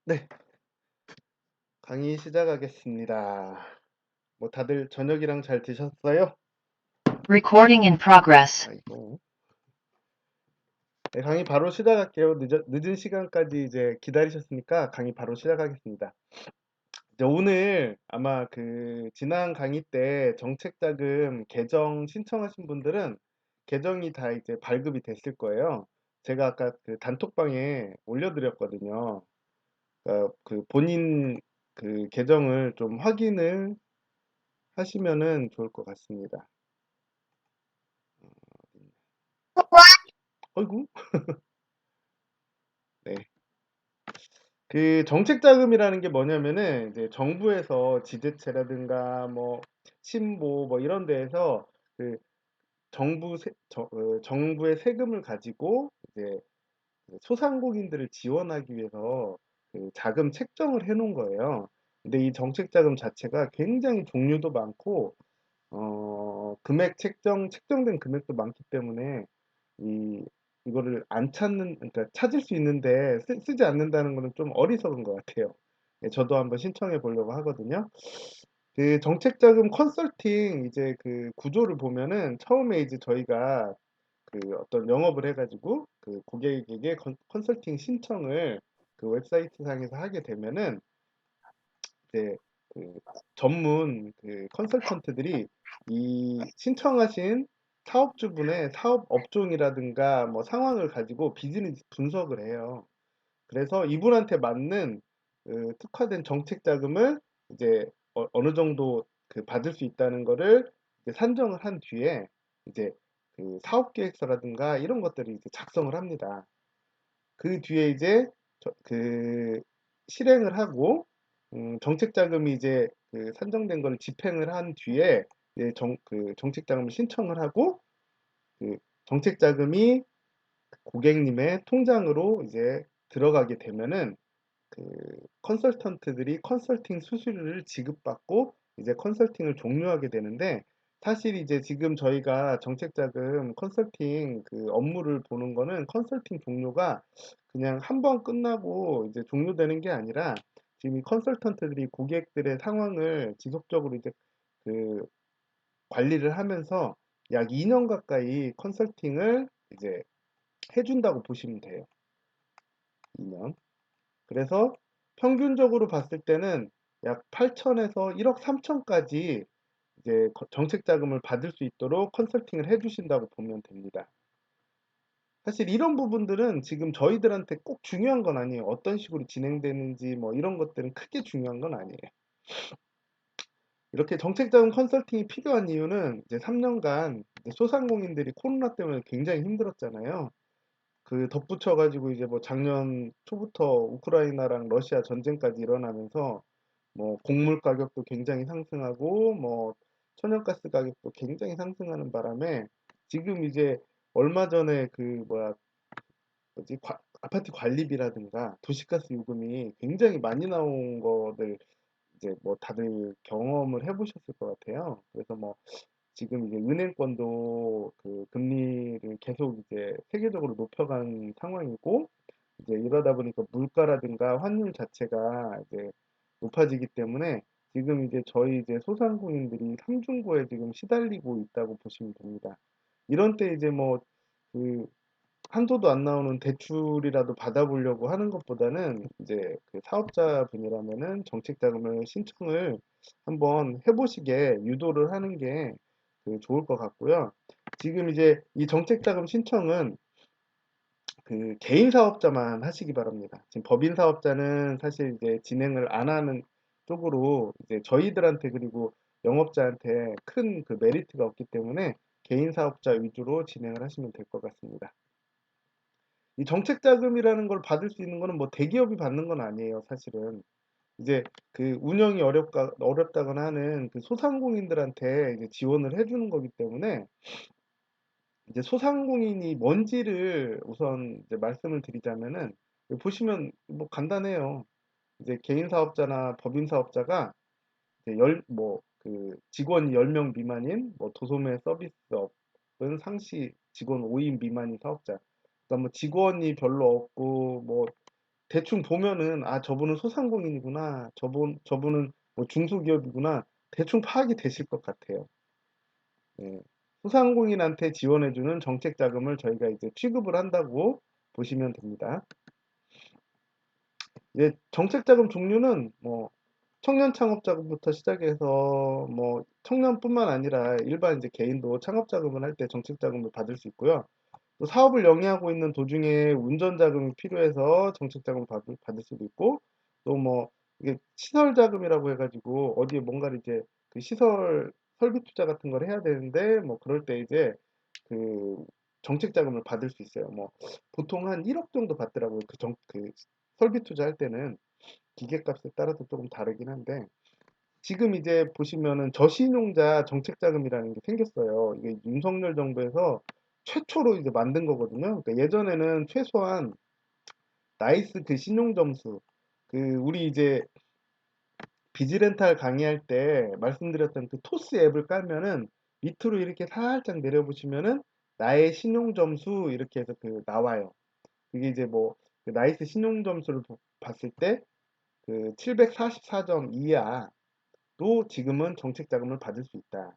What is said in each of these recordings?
네, 강의 시작하겠습니다. 뭐 다들 저녁이랑 잘 드셨어요? Recording in progress. 아이고. 네, 강의 바로 시작할게요. 늦은 시간까지 이제 기다리셨으니까 강의 바로 시작하겠습니다. 이제 오늘 아마 그 지난 강의 때 정책자금 계정 신청하신 분들은 계정이 다 이제 발급이 됐을 거예요. 제가 아까 그 단톡방에 올려드렸거든요. 그 본인 그 계정을 좀 확인을 하시면은 좋을 것 같습니다. 어이구. 네. 그 정책 자금이라는 게 뭐냐면은 이제 정부에서 지자체라든가 뭐 신보 뭐 이런 데에서 그 정부의 세금을 가지고 이제 그 소상공인들을 지원하기 위해서 그 자금 책정을 해 놓은 거예요. 근데 이 정책 자금 자체가 굉장히 종류도 많고 금액 책정된 금액도 많기 때문에 이 이거를 안 찾는 그러니까 찾을 수 있는데 쓰지 않는다는 거는 좀 어리석은 것 같아요. 예, 저도 한번 신청해 보려고 하거든요. 그 정책자금 컨설팅 이제 그 구조를 보면은 처음에 이제 저희가 그 어떤 영업을 해가지고 그 고객에게 컨설팅 신청을 그 웹사이트 상에서 하게 되면은 이제 그 전문 그 컨설턴트들이 이 신청하신 사업주분의 사업 업종이라든가 뭐 상황을 가지고 비즈니스 분석을 해요. 그래서 이분한테 맞는 그 특화된 정책 자금을 이제 느 정도 그 받을 수 있다는 거를 이제 산정을 한 뒤에 이제 그 사업 계획서라든가 이런 것들이 이제 작성을 합니다. 그 뒤에 이제 그 실행을 하고 정책 자금이 이제 그 산정된 거를 집행을 한 뒤에 이제 그 정책 자금을 신청을 하고 그 정책 자금이 고객님의 통장으로 이제 들어가게 되면은 그 컨설턴트들이 컨설팅 수수료를 지급받고 이제 컨설팅을 종료하게 되는데 사실 이제 지금 저희가 정책자금 컨설팅 그 업무를 보는 거는 컨설팅 종료가 그냥 한 번 끝나고 이제 종료되는 게 아니라 지금 이 컨설턴트들이 고객들의 상황을 지속적으로 이제 그 관리를 하면서 약 2년 가까이 컨설팅을 이제 해준다고 보시면 돼요. 2년. 그래서 평균적으로 봤을 때는 약 8천에서 1억 3천까지 이제 정책 자금을 받을 수 있도록 컨설팅을 해주신다고 보면 됩니다. 사실 이런 부분들은 지금 저희들한테 꼭 중요한 건 아니에요. 어떤 식으로 진행되는지 뭐 이런 것들은 크게 중요한 건 아니에요. 이렇게 정책 자금 컨설팅이 필요한 이유는 이제 3년간 소상공인들이 코로나 때문에 굉장히 힘들었잖아요. 그 덧붙여가지고 이제 뭐 작년 초부터 우크라이나랑 러시아 전쟁까지 일어나면서 뭐 곡물 가격도 굉장히 상승하고 뭐 천연가스 가격도 굉장히 상승하는 바람에 지금 이제 얼마 전에 그 뭐야 뭐지 아파트 관리비라든가 도시가스 요금이 굉장히 많이 나온 거를 이제 뭐 다들 경험을 해보셨을 것 같아요. 그래서 뭐 지금 이제 은행권도 그 금리를 계속 이제 세계적으로 높여간 상황이고 이제 이러다 보니까 물가라든가 환율 자체가 이제 높아지기 때문에 지금 이제 저희 이제 소상공인들이 삼중고에 지금 시달리고 있다고 보시면 됩니다. 이런 때 이제 뭐 그 한도도 안 나오는 대출이라도 받아보려고 하는 것보다는 이제 그 사업자분이라면은 정책 자금을 신청을 한번 해보시게 유도를 하는 게 그 좋을 것 같고요. 지금 이제 이 정책 자금 신청은 그 개인 사업자만 하시기 바랍니다. 지금 법인 사업자는 사실 이제 진행을 안 하는 쪽으로 이제 저희들한테 그리고 영업자한테 큰 그 메리트가 없기 때문에 개인 사업자 위주로 진행을 하시면 될 것 같습니다. 이 정책 자금이라는 걸 받을 수 있는 거는 뭐 대기업이 받는 건 아니에요, 사실은. 이제 그 운영이 어렵다거나 하는 그 소상공인들한테 이제 지원을 해주는 거기 때문에 이제 소상공인이 뭔지를 우선 이제 말씀을 드리자면은 보시면 뭐 간단해요. 이제 개인 사업자나 법인 사업자가 이제 뭐 그 직원 10명 미만인 뭐 도소매 서비스업은 상시 직원 5인 미만인 사업자. 그러니까 뭐 직원이 별로 없고 뭐 대충 보면은 아 저분은 소상공인이구나. 저분은 뭐 중소기업이구나. 대충 파악이 되실 것 같아요. 예. 소상공인한테 지원해 주는 정책 자금을 저희가 이제 취급을 한다고 보시면 됩니다. 이제 정책 자금 종류는 뭐 청년 창업 자금부터 시작해서 뭐 청년뿐만 아니라 일반 이제 개인도 창업 자금을 할 때 정책 자금을 받을 수 있고요. 또 사업을 영위하고 있는 도중에 운전 자금이 필요해서 정책 자금을 받을 수도 있고, 또 뭐 이게 시설 자금이라고 해가지고 어디에 뭔가를 이제 그 시설 설비 투자 같은 걸 해야 되는데 뭐 그럴 때 이제 그 정책 자금을 받을 수 있어요. 뭐 보통 한 1억 정도 받더라고요. 그 설비 투자할 때는 기계값에 따라서 조금 다르긴 한데, 지금 이제 보시면은 저신용자 정책자금이라는 게 생겼어요. 이게 윤석열 정부에서 최초로 이제 만든 거거든요. 그러니까 예전에는 최소한 나이스 그 신용점수, 그 우리 이제 비즈렌탈 강의할 때 말씀드렸던 그 토스 앱을 깔면은 밑으로 이렇게 살짝 내려보시면은 나의 신용점수 이렇게 해서 그 나와요. 그게 이제 뭐그 나이스 신용점수를 봤을 때 그 744점 이하 또 지금은 정책 자금을 받을 수 있다.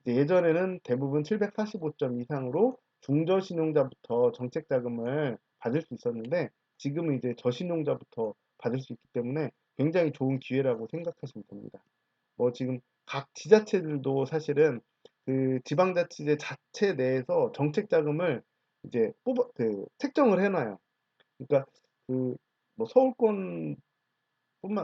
이제 예전에는 대부분 745점 이상으로 중저신용자부터 정책 자금을 받을 수 있었는데, 지금은 이제 저신용자부터 받을 수 있기 때문에 굉장히 좋은 기회라고 생각하시면 됩니다. 뭐 지금 각 지자체들도 사실은 그 지방자치제 자체 내에서 정책 자금을 이제 책정을 해놔요. 그러니까 그 뭐 서울권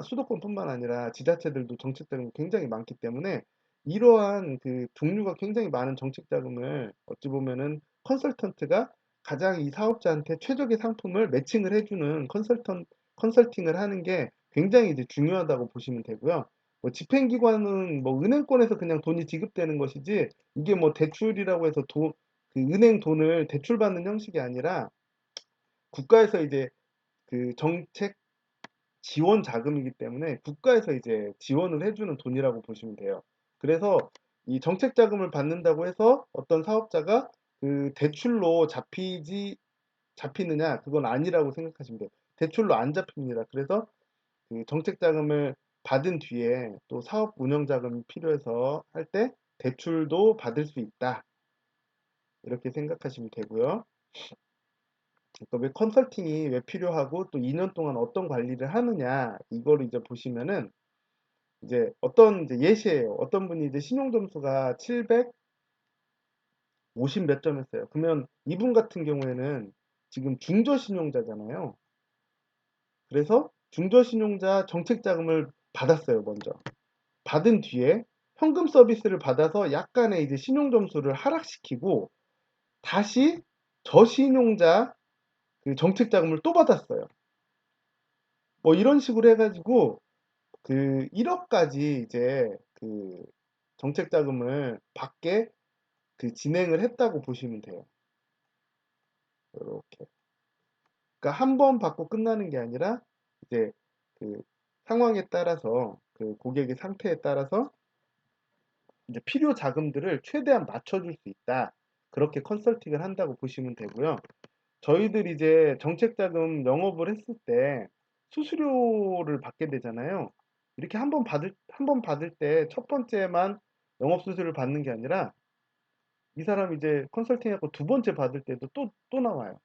수도권뿐만 아니라 지자체들도 정책 자금이 굉장히 많기 때문에 이러한 그 종류가 굉장히 많은 정책 자금을 어찌 보면은 컨설턴트가 가장 이 사업자한테 최적의 상품을 매칭을 해주는 컨설팅을 하는 게 굉장히 이제 중요하다고 보시면 되고요. 뭐 집행기관은 뭐 은행권에서 그냥 돈이 지급되는 것이지, 이게 뭐 대출이라고 해서 그 은행 돈을 대출받는 형식이 아니라 국가에서 이제 그 정책 지원 자금이기 때문에 국가에서 이제 지원을 해주는 돈이라고 보시면 돼요. 그래서 이 정책 자금을 받는다고 해서 어떤 사업자가 그 대출로 잡히느냐, 그건 아니라고 생각하시면 돼요. 대출로 안 잡힙니다. 그래서 그 정책 자금을 받은 뒤에 또 사업 운영 자금이 필요해서 할 때 대출도 받을 수 있다. 이렇게 생각하시면 되고요. 그러니까 왜 컨설팅이 왜 필요하고 또 2년 동안 어떤 관리를 하느냐, 이거를 이제 보시면은 이제 어떤 이제 예시예요. 어떤 분이 이제 신용 점수가 750 몇 점이었어요. 그러면 이분 같은 경우에는 지금 중저신용자잖아요. 그래서 중저신용자 정책자금을 받았어요, 먼저. 받은 뒤에 현금 서비스를 받아서 약간의 이제 신용 점수를 하락시키고 다시 저신용자 그 정책자금을 또 받았어요. 뭐 이런 식으로 해가지고 그 1억까지 이제 그 정책자금을 받게 그 진행을 했다고 보시면 돼요. 이렇게. 그러니까 한 번 받고 끝나는 게 아니라 이제 그 상황에 따라서 그 고객의 상태에 따라서 이제 필요 자금들을 최대한 맞춰줄 수 있다. 그렇게 컨설팅을 한다고 보시면 되고요. 저희들 이제 정책자금 영업을 했을 때 수수료를 받게 되잖아요. 이렇게 한 번 받을 때 첫 번째만 영업 수수료를 받는 게 아니라 이 사람 이제 컨설팅하고 두 번째 받을 때도 또 나와요.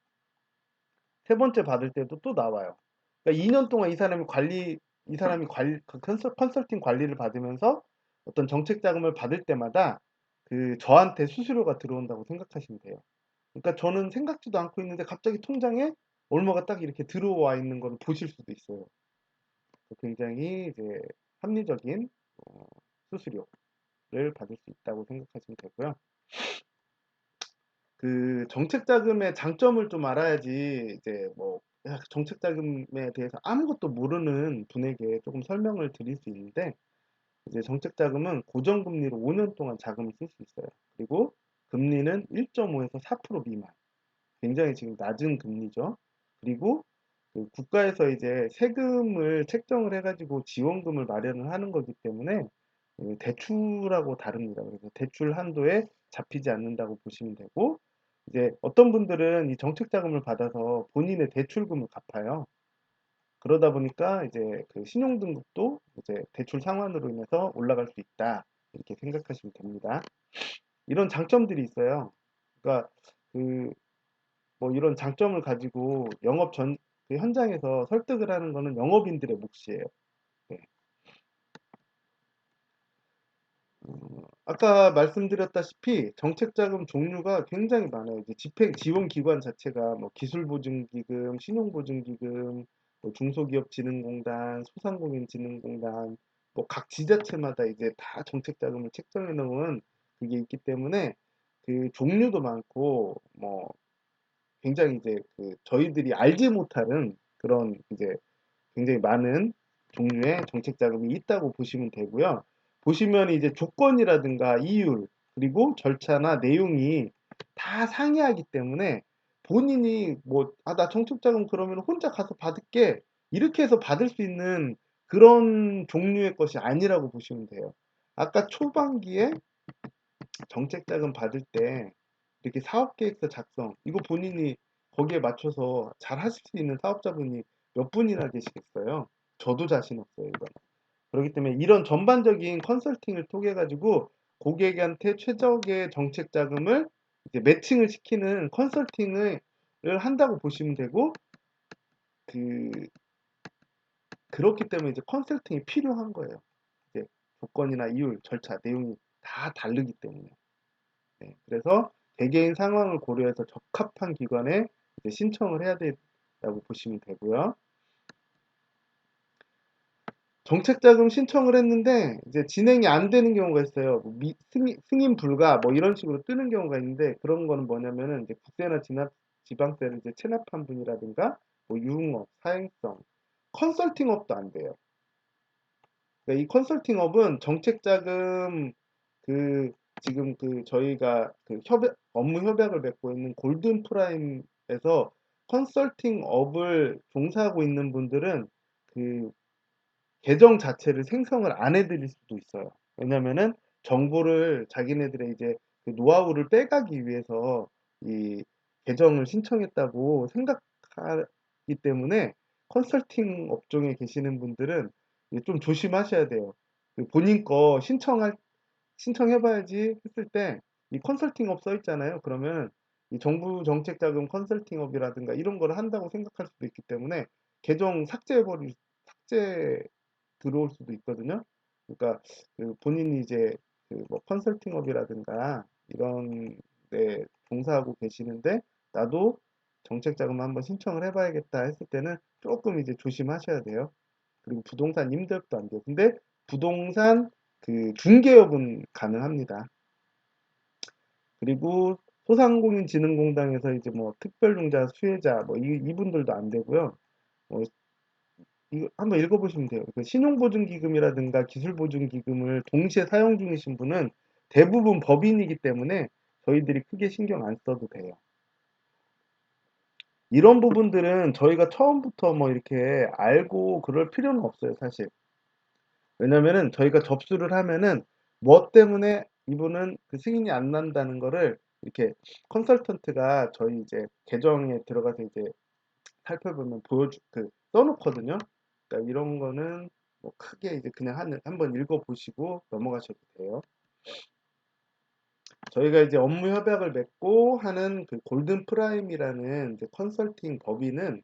세 번째 받을 때도 또 나와요. 그러니까 2년 동안 이 사람이 컨설팅 관리를 받으면서 어떤 정책 자금을 받을 때마다 그 저한테 수수료가 들어온다고 생각하시면 돼요. 그러니까 저는 생각지도 않고 있는데 갑자기 통장에 얼마가 딱 이렇게 들어와 있는 걸 보실 수도 있어요. 굉장히 이제 합리적인 어, 수수료를 받을 수 있다고 생각하시면 되고요. 그 정책 자금의 장점을 좀 알아야지 이제 뭐 정책 자금에 대해서 아무것도 모르는 분에게 조금 설명을 드릴 수 있는데, 이제 정책 자금은 고정금리로 5년 동안 자금을 쓸 수 있어요. 그리고 금리는 1.5에서 4% 미만. 굉장히 지금 낮은 금리죠. 그리고 그 국가에서 이제 세금을 책정을 해가지고 지원금을 마련을 하는 거기 때문에 대출하고 다릅니다. 그래서 대출 한도에 잡히지 않는다고 보시면 되고, 이제 어떤 분들은 이 정책 자금을 받아서 본인의 대출금을 갚아요. 그러다 보니까 이제 그 신용등급도 이제 대출 상환으로 인해서 올라갈 수 있다. 이렇게 생각하시면 됩니다. 이런 장점들이 있어요. 그러니까 그 뭐 이런 장점을 가지고 그 현장에서 설득을 하는 거는 영업인들의 몫이에요. 네. 아까 말씀드렸다시피 정책자금 종류가 굉장히 많아요. 이제 집행 지원 기관 자체가 뭐 기술보증기금, 신용보증기금, 뭐 중소기업진흥공단, 소상공인진흥공단, 뭐 각 지자체마다 이제 다 정책자금을 책정해 놓은 그게 있기 때문에 그 종류도 많고 뭐 굉장히 이제 그 저희들이 알지 못하는 그런 이제 굉장히 많은 종류의 정책 자금이 있다고 보시면 되고요. 보시면 이제 조건이라든가 이율 그리고 절차나 내용이 다 상이하기 때문에 본인이 뭐 아 나 정책 자금 그러면 혼자 가서 받을게 이렇게 해서 받을 수 있는 그런 종류의 것이 아니라고 보시면 돼요. 아까 초반기에 정책 자금 받을 때 이렇게 사업 계획서 작성 이거 본인이 거기에 맞춰서 잘 하실 수 있는 사업자분이 몇 분이나 계시겠어요? 저도 자신 없어요, 이건. 그렇기 때문에 이런 전반적인 컨설팅을 통해 가지고 고객한테 최적의 정책 자금을 이제 매칭을 시키는 컨설팅을 한다고 보시면 되고 그 그렇기 때문에 이제 컨설팅이 필요한 거예요. 이제 조건이나 이율, 절차, 내용이 다 다르기 때문에. 네, 그래서 개개인 상황을 고려해서 적합한 기관에 이제 신청을 해야 된다고 보시면 되고요. 정책자금 신청을 했는데 이제 진행이 안 되는 경우가 있어요. 뭐 승인 불가 뭐 이런 식으로 뜨는 경우가 있는데 그런 거는 뭐냐면은 이제 국세나 지방세를 이제 체납한 분이라든가 뭐 유흥업, 사행성, 컨설팅업도 안 돼요. 그러니까 이 컨설팅업은 정책자금 그 지금 그 저희가 그 업무 협약을 맺고 있는 골든 프라임에서 컨설팅업을 종사하고 있는 분들은 그 계정 자체를 생성을 안 해드릴 수도 있어요. 왜냐면은 정보를 자기네들의 이제 그 노하우를 빼가기 위해서 이 계정을 신청했다고 생각하기 때문에 컨설팅 업종에 계시는 분들은 이제 좀 조심하셔야 돼요. 그 본인 거 신청해봐야지 했을 때 이 컨설팅업 써 있잖아요. 그러면 이 정부 정책자금 컨설팅업이라든가 이런 거를 한다고 생각할 수도 있기 때문에 계정 삭제 들어올 수도 있거든요. 그러니까 그 본인이 이제 그 뭐 컨설팅업이라든가 이런 데 종사하고 계시는데 나도 정책 자금 한번 신청을 해봐야겠다 했을 때는 조금 이제 조심하셔야 돼요. 그리고 부동산 임대업도 안 돼요. 근데 부동산 그 중개업은 가능합니다. 그리고 소상공인진흥공단에서 이제 뭐 특별종자 수혜자 뭐 이분들도 안 되고요. 뭐 이거 한번 읽어보시면 돼요. 그 신용보증기금이라든가 기술보증기금을 동시에 사용 중이신 분은 대부분 법인이기 때문에 저희들이 크게 신경 안 써도 돼요. 이런 부분들은 저희가 처음부터 뭐 이렇게 알고 그럴 필요는 없어요, 사실. 왜냐면은 저희가 접수를 하면은 뭐 때문에 이분은 그 승인이 안 난다는 거를 이렇게 컨설턴트가 저희 이제 계정에 들어가서 이제 살펴보면 써놓거든요. 그러니까 이런 거는 뭐 크게 이제 그냥 한번 읽어보시고 넘어가셔도 돼요. 저희가 이제 업무 협약을 맺고 하는 그 골든 프라임이라는 이제 컨설팅 법인은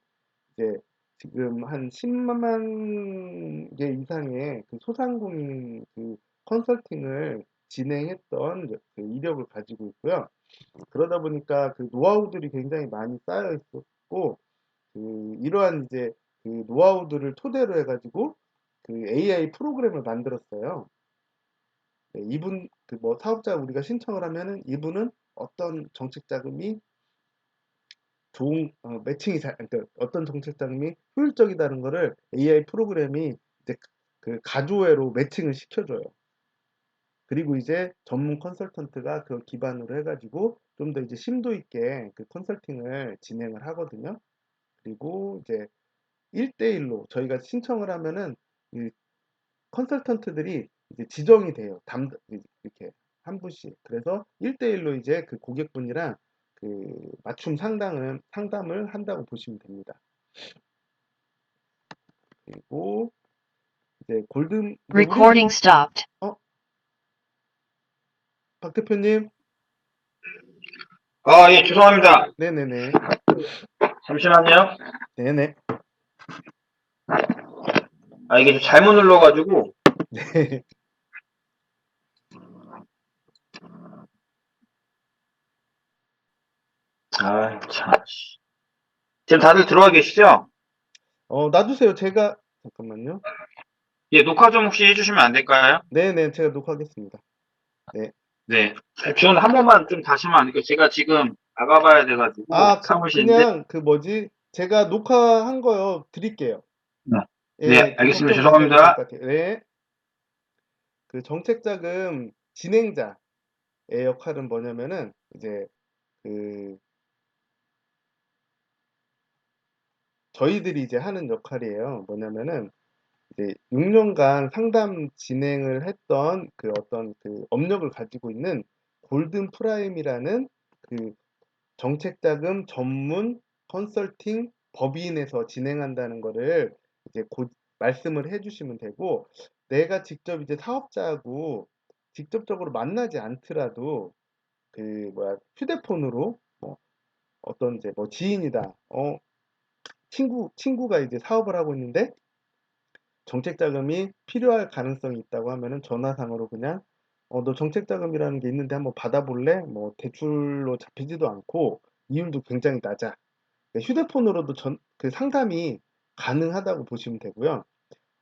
이제 지금 한 10만 개 이상의 그 소상공인 그 컨설팅을 진행했던 그 이력을 가지고 있고요. 그러다 보니까 그 노하우들이 굉장히 많이 쌓여 있었고, 이러한 이제 그 노하우들을 토대로 해가지고 그 AI 프로그램을 만들었어요. 네, 이분 그 뭐 사업자 우리가 신청을 하면은 이분은 어떤 정책 자금이 좋은 매칭이 그러니까 어떤 정책 자금이 효율적이다는 거를 AI 프로그램이 이제 그 가조회로 매칭을 시켜줘요. 그리고 이제 전문 컨설턴트가 그걸 기반으로 해가지고 좀 더 이제 심도 있게 그 컨설팅을 진행을 하거든요. 그리고 이제 1대1로 저희가 신청을 하면은 이 컨설턴트들이 이제 지정이 돼요. 이렇게 한 분씩. 그래서 1대1로 이제 그 고객분이랑 그 맞춤 상담을 한다고 보시면 됩니다. 그리고 이제 골든 이제 우리 Recording stopped. 어, 박 대표님? 예, 죄송합니다. 네네네. 잠시만요. 네네. 이게 좀 잘못 눌러가지고. 네. 참. 지금 다들 들어와 계시죠? 놔두세요. 제가 잠깐만요. 예, 녹화 좀 혹시 해주시면 안 될까요? 네네. 제가 녹화하겠습니다. 네. 네. 지원 한 번만 좀 다시 하면 안 될까요? 제가 지금 나가봐야 돼가지고, 사무실인데. 그냥 그 뭐지? 제가 녹화한 거요. 드릴게요. 네, 예, 네, 그 알겠습니다. 걱정 마셔도 될 죄송합니다. 것 같아요. 네. 그 정책자금 진행자의 역할은 뭐냐면은 이제 그 저희들이 이제 하는 역할이에요. 뭐냐면은 이제 6년간 상담 진행을 했던 그 어떤 그 업력을 가지고 있는 골든 프라임이라는 그 정책자금 전문 컨설팅 법인에서 진행한다는 거를 이제 곧 말씀을 해주시면 되고, 내가 직접 이제 사업자하고 직접적으로 만나지 않더라도 그 뭐야 휴대폰으로 뭐 어떤 이제 뭐 지인이다, 친구가 이제 사업을 하고 있는데 정책 자금이 필요할 가능성이 있다고 하면은 전화상으로 그냥 너 정책 자금이라는 게 있는데 한번 받아볼래? 뭐 대출로 잡히지도 않고 이율도 굉장히 낮아. 네, 휴대폰으로도 그 상담이 가능하다고 보시면 되고요.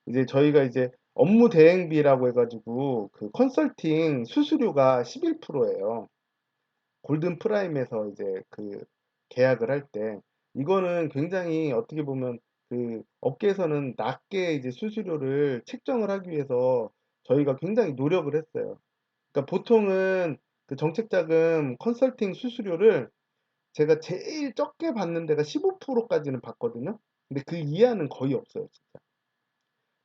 이제 저희가 이제 업무 대행비라고 해가지고 그 컨설팅 수수료가 11%예요. 골든 프라임에서 이제 그 계약을 할 때 이거는 굉장히 어떻게 보면 그 업계에서는 낮게 이제 수수료를 책정을 하기 위해서 저희가 굉장히 노력을 했어요. 그러니까 보통은 그 정책자금 컨설팅 수수료를 제가 제일 적게 받는 데가 15%까지는 받거든요. 근데 그 이하는 거의 없어요, 진짜.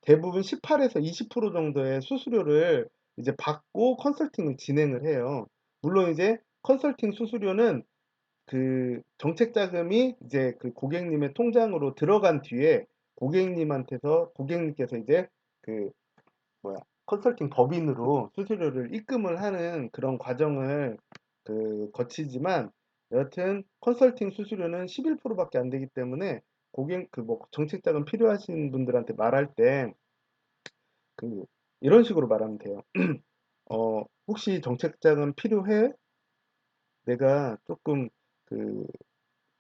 대부분 18에서 20% 정도의 수수료를 이제 받고 컨설팅을 진행을 해요. 물론 이제 컨설팅 수수료는 그 정책 자금이 이제 그 고객님의 통장으로 들어간 뒤에 고객님께서 이제 그 뭐야 컨설팅 법인으로 수수료를 입금을 하는 그런 과정을 그 거치지만, 여하튼 컨설팅 수수료는 11%밖에 안 되기 때문에 고객 그 뭐 정책 자금 필요하신 분들한테 말할 때 그 이런 식으로 말하면 돼요. 혹시 정책 자금 필요해? 내가 조금 그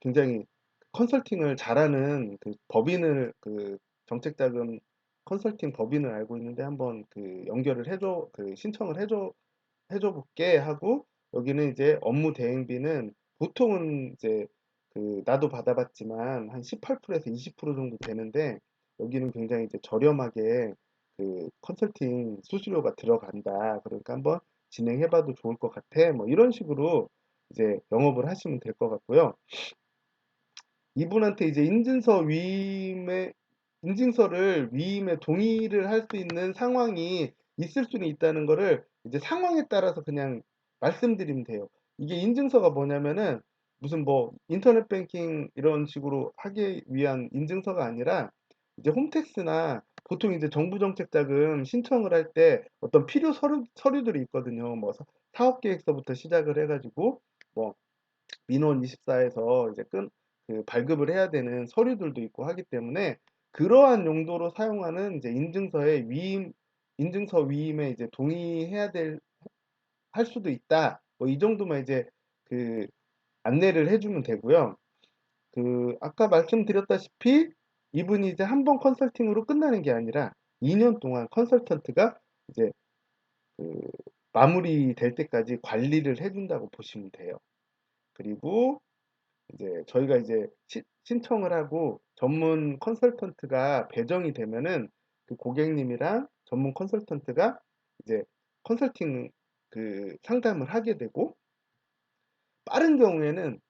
굉장히 컨설팅을 잘하는 그 법인을 그 정책자금 컨설팅 법인을 알고 있는데 한번 그 연결을 해줘 그 신청을 해줘 볼게 하고, 여기는 이제 업무 대행비는 보통은 이제 그 나도 받아봤지만 한 18%에서 20% 정도 되는데, 여기는 굉장히 이제 저렴하게 그 컨설팅 수수료가 들어간다. 그러니까 한번 진행해봐도 좋을 것 같아. 뭐 이런 식으로 이제 영업을 하시면 될 것 같고요. 이분한테 이제 인증서를 위임에 동의를 할 수 있는 상황이 있을 수는 있다는 거를 이제 상황에 따라서 그냥 말씀드리면 돼요. 이게 인증서가 뭐냐면은 무슨 뭐 인터넷 뱅킹 이런 식으로 하기 위한 인증서가 아니라 이제 홈택스나 보통 이제 정부 정책 자금 신청을 할 때 어떤 필요 서류들이 있거든요. 뭐 사업 계획서부터 시작을 해가지고 뭐 민원 24에서 이제 그 발급을 해야 되는 서류들도 있고 하기 때문에 그러한 용도로 사용하는 이제 인증서 위임에 이제 할 수도 있다. 뭐 이 정도만 이제 그 안내를 해주면 되고요. 그 아까 말씀드렸다시피 이분이 이제 한 번 컨설팅으로 끝나는 게 아니라 2년 동안 컨설턴트가 이제 그 마무리될 때까지 관리를 해준다고 보시면 돼요. 그리고 이제 저희가 이제 신청을 하고 전문 컨설턴트가 배정이 되면은 그 고객님이랑 전문 컨설턴트가 이제 컨설팅 그 상담을 하게 되고, 빠른 경우에는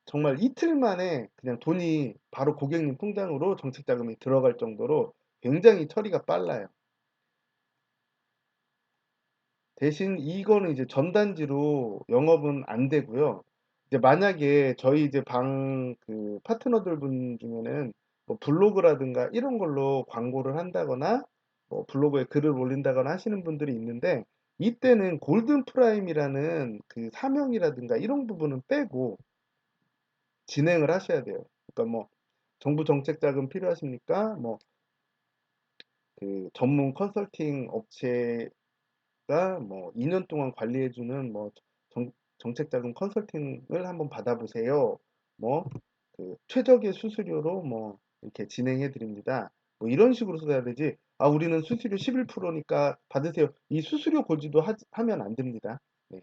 정말 이틀 만에 그냥 돈이 바로 고객님 통장으로 정책 자금이 들어갈 정도로 굉장히 처리가 빨라요. 대신 이거는 이제 전단지로 영업은 안 되고요. 이제 만약에 저희 이제 방 그 파트너들 분 중에는 뭐 블로그라든가 이런 걸로 광고를 한다거나 뭐 블로그에 글을 올린다거나 하시는 분들이 있는데 이때는 골든 프라임이라는 그 사명이라든가 이런 부분은 빼고 진행을 하셔야 돼요. 그러니까 뭐 정부 정책 자금 필요하십니까? 뭐 그 전문 컨설팅 업체가 뭐 2년 동안 관리해주는 뭐 정책 자금 컨설팅을 한번 받아보세요. 뭐 그 최적의 수수료로 뭐 이렇게 진행해 드립니다. 뭐 이런 식으로 써야 되지. 아, 우리는 수수료 11%니까 받으세요. 이 수수료 고지도 하면 안 됩니다. 네.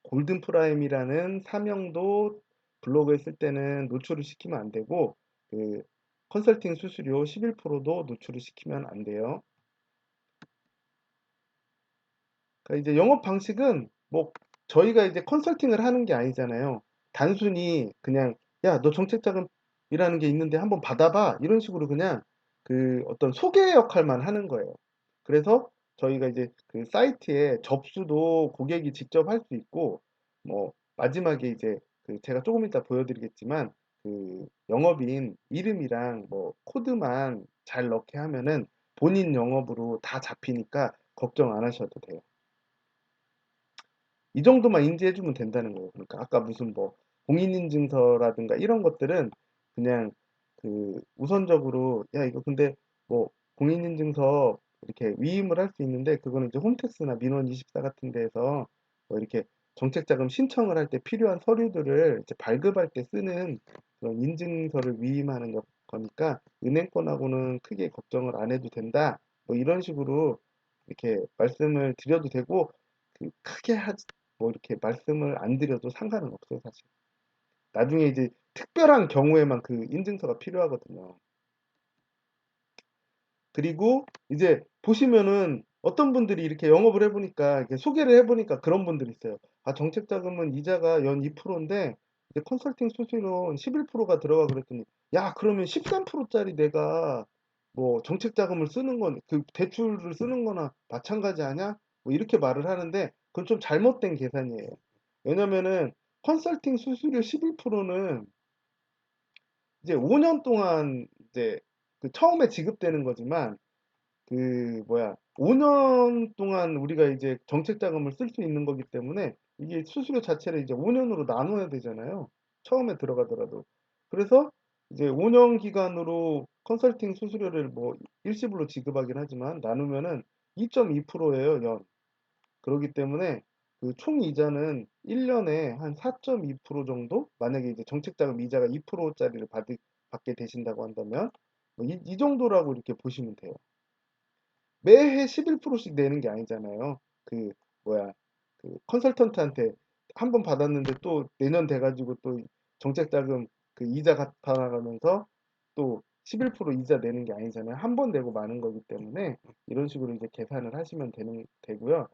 골든 프라임이라는 사명도 블로그에 쓸 때는 노출을 시키면 안 되고 그 컨설팅 수수료 11%도 노출을 시키면 안 돼요. 그러니까 이제 영업 방식은 뭐 저희가 이제 컨설팅을 하는 게 아니잖아요. 단순히 그냥 야, 너 정책 자금이라는 게 있는데 한번 받아봐. 이런 식으로 그냥 그 어떤 소개 역할만 하는 거예요. 그래서 저희가 이제 그 사이트에 접수도 고객이 직접 할 수 있고 뭐 마지막에 이제 그 제가 조금 이따 보여드리겠지만 그 영업인 이름이랑 뭐 코드만 잘 넣게 하면은 본인 영업으로 다 잡히니까 걱정 안 하셔도 돼요. 이 정도만 인지해 주면 된다는 거예요. 그러니까 아까 무슨 뭐 공인인증서라든가 이런 것들은 그냥 그 우선적으로 야, 이거 근데 뭐 공인인증서 이렇게 위임을 할 수 있는데 그거는 이제 홈택스나 민원24 같은 데에서 뭐 이렇게 정책자금 신청을 할 때 필요한 서류들을 이제 발급할 때 쓰는 그런 인증서를 위임하는 거니까 은행권하고는 크게 걱정을 안 해도 된다. 뭐 이런 식으로 이렇게 말씀을 드려도 되고 그 크게 뭐 이렇게 말씀을 안 드려도 상관은 없어요, 사실. 나중에 이제 특별한 경우에만 그 인증서가 필요하거든요. 그리고 이제 보시면은 어떤 분들이 이렇게 영업을 해보니까, 이렇게 소개를 해보니까 그런 분들이 있어요. 아, 정책자금은 이자가 연 2%인데, 이제 컨설팅 수수료는 11%가 들어가 그랬더니, 야, 그러면 13%짜리 내가 뭐 정책자금을 쓰는 건, 그 대출을 쓰는 거나 마찬가지 아냐? 뭐 이렇게 말을 하는데, 그건 좀 잘못된 계산이에요. 왜냐면은 컨설팅 수수료 11%는 이제 5년 동안 이제 그 처음에 지급되는 거지만, 그 뭐야 5년 동안 우리가 이제 정책 자금을 쓸 수 있는 거기 때문에 이게 수수료 자체를 이제 5년으로 나눠야 되잖아요. 처음에 들어가더라도. 그래서 이제 5년 기간으로 컨설팅 수수료를 뭐 일시불로 지급하긴 하지만 나누면은 2.2%예요, 연. 그렇기 때문에 그 총 이자는 1년에 한 4.2% 정도? 만약에 이제 정책 자금 이자가 2%짜리를 받게 되신다고 한다면 이 정도라고 이렇게 보시면 돼요. 매해 11%씩 내는 게 아니잖아요. 그 뭐야 그 컨설턴트한테 한 번 받았는데 또 내년 돼가지고 또 정책 자금 그 이자 갚아 나가면서 또 11% 이자 내는 게 아니잖아요. 한 번 내고 마는 거기 때문에 이런 식으로 이제 계산을 하시면 되고요.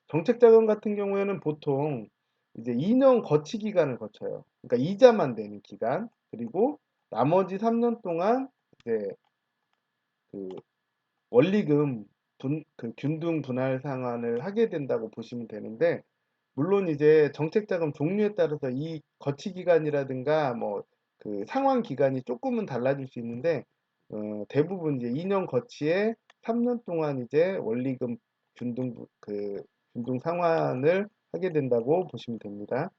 정책 자금 같은 경우에는 보통 이제 2년 거치 기간을 거쳐요. 그러니까 이자만 내는 기간 그리고 나머지 3년 동안 이제 그 원리금 그 균등 분할 상환을 하게 된다고 보시면 되는데, 물론 이제 정책자금 종류에 따라서 이 거치 기간이라든가 뭐 그 상환 기간이 조금은 달라질 수 있는데, 대부분 이제 2년 거치에 3년 동안 이제 원리금 균등 상환을 하게 된다고 보시면 됩니다.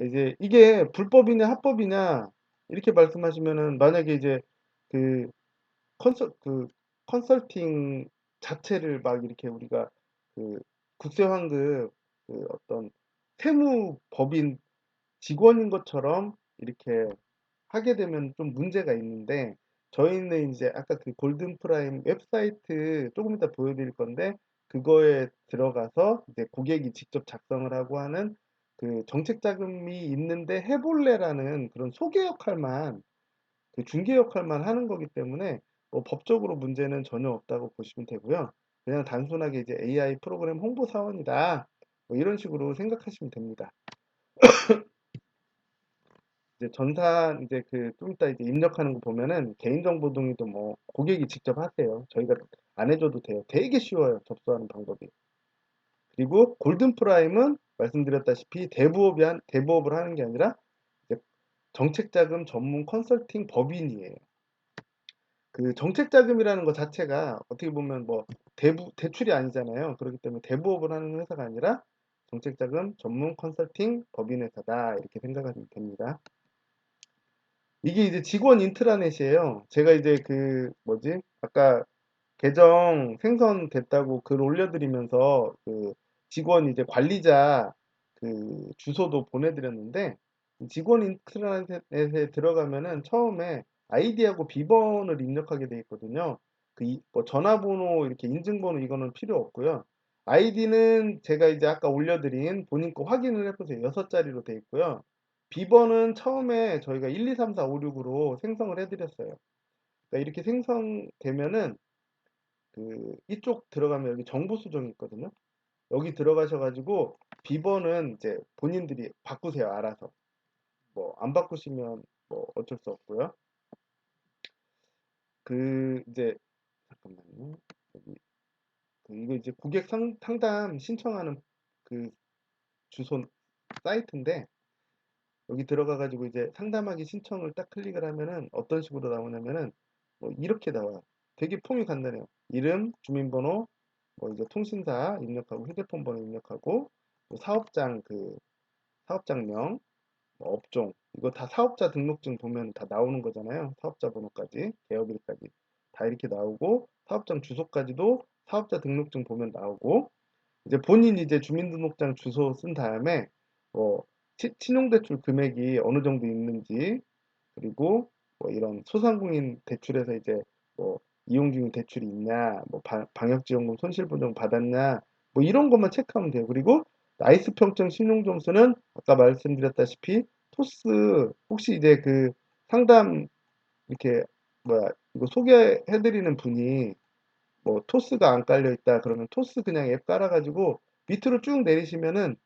이제 이게 불법이냐 합법이냐 이렇게 말씀하시면은 만약에 이제 그 그 컨설팅 자체를 막 이렇게 우리가 그 국세환급 그 어떤 세무법인 직원인 것처럼 이렇게 하게 되면 좀 문제가 있는데 저희는 이제 아까 그 골든 프라임 웹사이트 조금 이따 보여드릴 건데 그거에 들어가서 이제 고객이 직접 작성을 하고 하는 그 정책 자금이 있는데 해볼래라는 그런 소개 역할만 그 중개 역할만 하는 거기 때문에 뭐 법적으로 문제는 전혀 없다고 보시면 되고요. 그냥 단순하게 이제 AI 프로그램 홍보 사원이다. 뭐 이런 식으로 생각하시면 됩니다. 이제 전산 이제 그 좀 이따 이제 입력하는 거 보면은 개인정보 동의도 뭐 고객이 직접 하세요. 저희가 안 해줘도 돼요. 되게 쉬워요. 접수하는 방법이. 그리고 골든 프라임은 말씀드렸다시피 대부업을 하는 게 아니라 정책자금 전문 컨설팅 법인이에요. 그 정책자금이라는 것 자체가 어떻게 보면 뭐 대출이 아니잖아요. 그렇기 때문에 대부업을 하는 회사가 아니라 정책자금 전문 컨설팅 법인 회사다 이렇게 생각하시면 됩니다. 이게 이제 직원 인트라넷이에요. 제가 이제 그 뭐지 아까 계정 생성됐다고 글 올려드리면서 그 직원 이제 관리자 그 주소도 보내드렸는데 직원 인트라넷에 들어가면은 처음에 아이디하고 비번을 입력하게 돼 있거든요. 뭐 전화번호 이렇게 인증번호 이거는 필요 없고요. 아이디는 제가 이제 아까 올려드린 본인 거 확인을 해보세요. 6자리로 돼 있고요. 비번은 처음에 저희가 1, 2, 3, 4, 5, 6으로 생성을 해드렸어요. 그러니까 이렇게 생성되면은 이쪽 들어가면 여기 정보 수정이 있거든요. 여기 들어가셔가지고 비번은 이제 본인들이 바꾸세요. 알아서. 뭐 안 바꾸시면 뭐 어쩔 수 없고요. 이제 잠깐만요. 여기 이거 이제 고객 상담 신청하는 그 주소 사이트인데 여기 들어가가지고 이제 상담하기 신청을 딱 클릭을 하면은 어떤 식으로 나오냐면은 뭐 이렇게 나와요. 되게 폼이 간단해요. 이름, 주민번호, 뭐 이제 통신사 입력하고 휴대폰 번호 입력하고 뭐 사업장명, 뭐 업종 이거 다 사업자 등록증 보면 다 나오는 거잖아요. 사업자 번호까지 개업일까지 다 이렇게 나오고 사업장 주소까지도 사업자 등록증 보면 나오고 이제 본인 이제 주민등록장 주소 쓴 다음에 뭐 신용대출 금액이 어느 정도 있는지 그리고 뭐 이런 소상공인 대출에서 이제 뭐 이용 중인 대출이 있냐 뭐 방역지원금 손실보정 받았냐 뭐 이런 것만 체크하면 돼요. 그리고 나이스 평점 신용점수는 아까 말씀드렸다시피 토스 혹시 이제 그 상담 이렇게 뭐야 이거 소개해드리는 분이 뭐 토스가 안 깔려 있다 그러면 토스 그냥 앱 깔아가지고 밑으로 쭉 내리시면은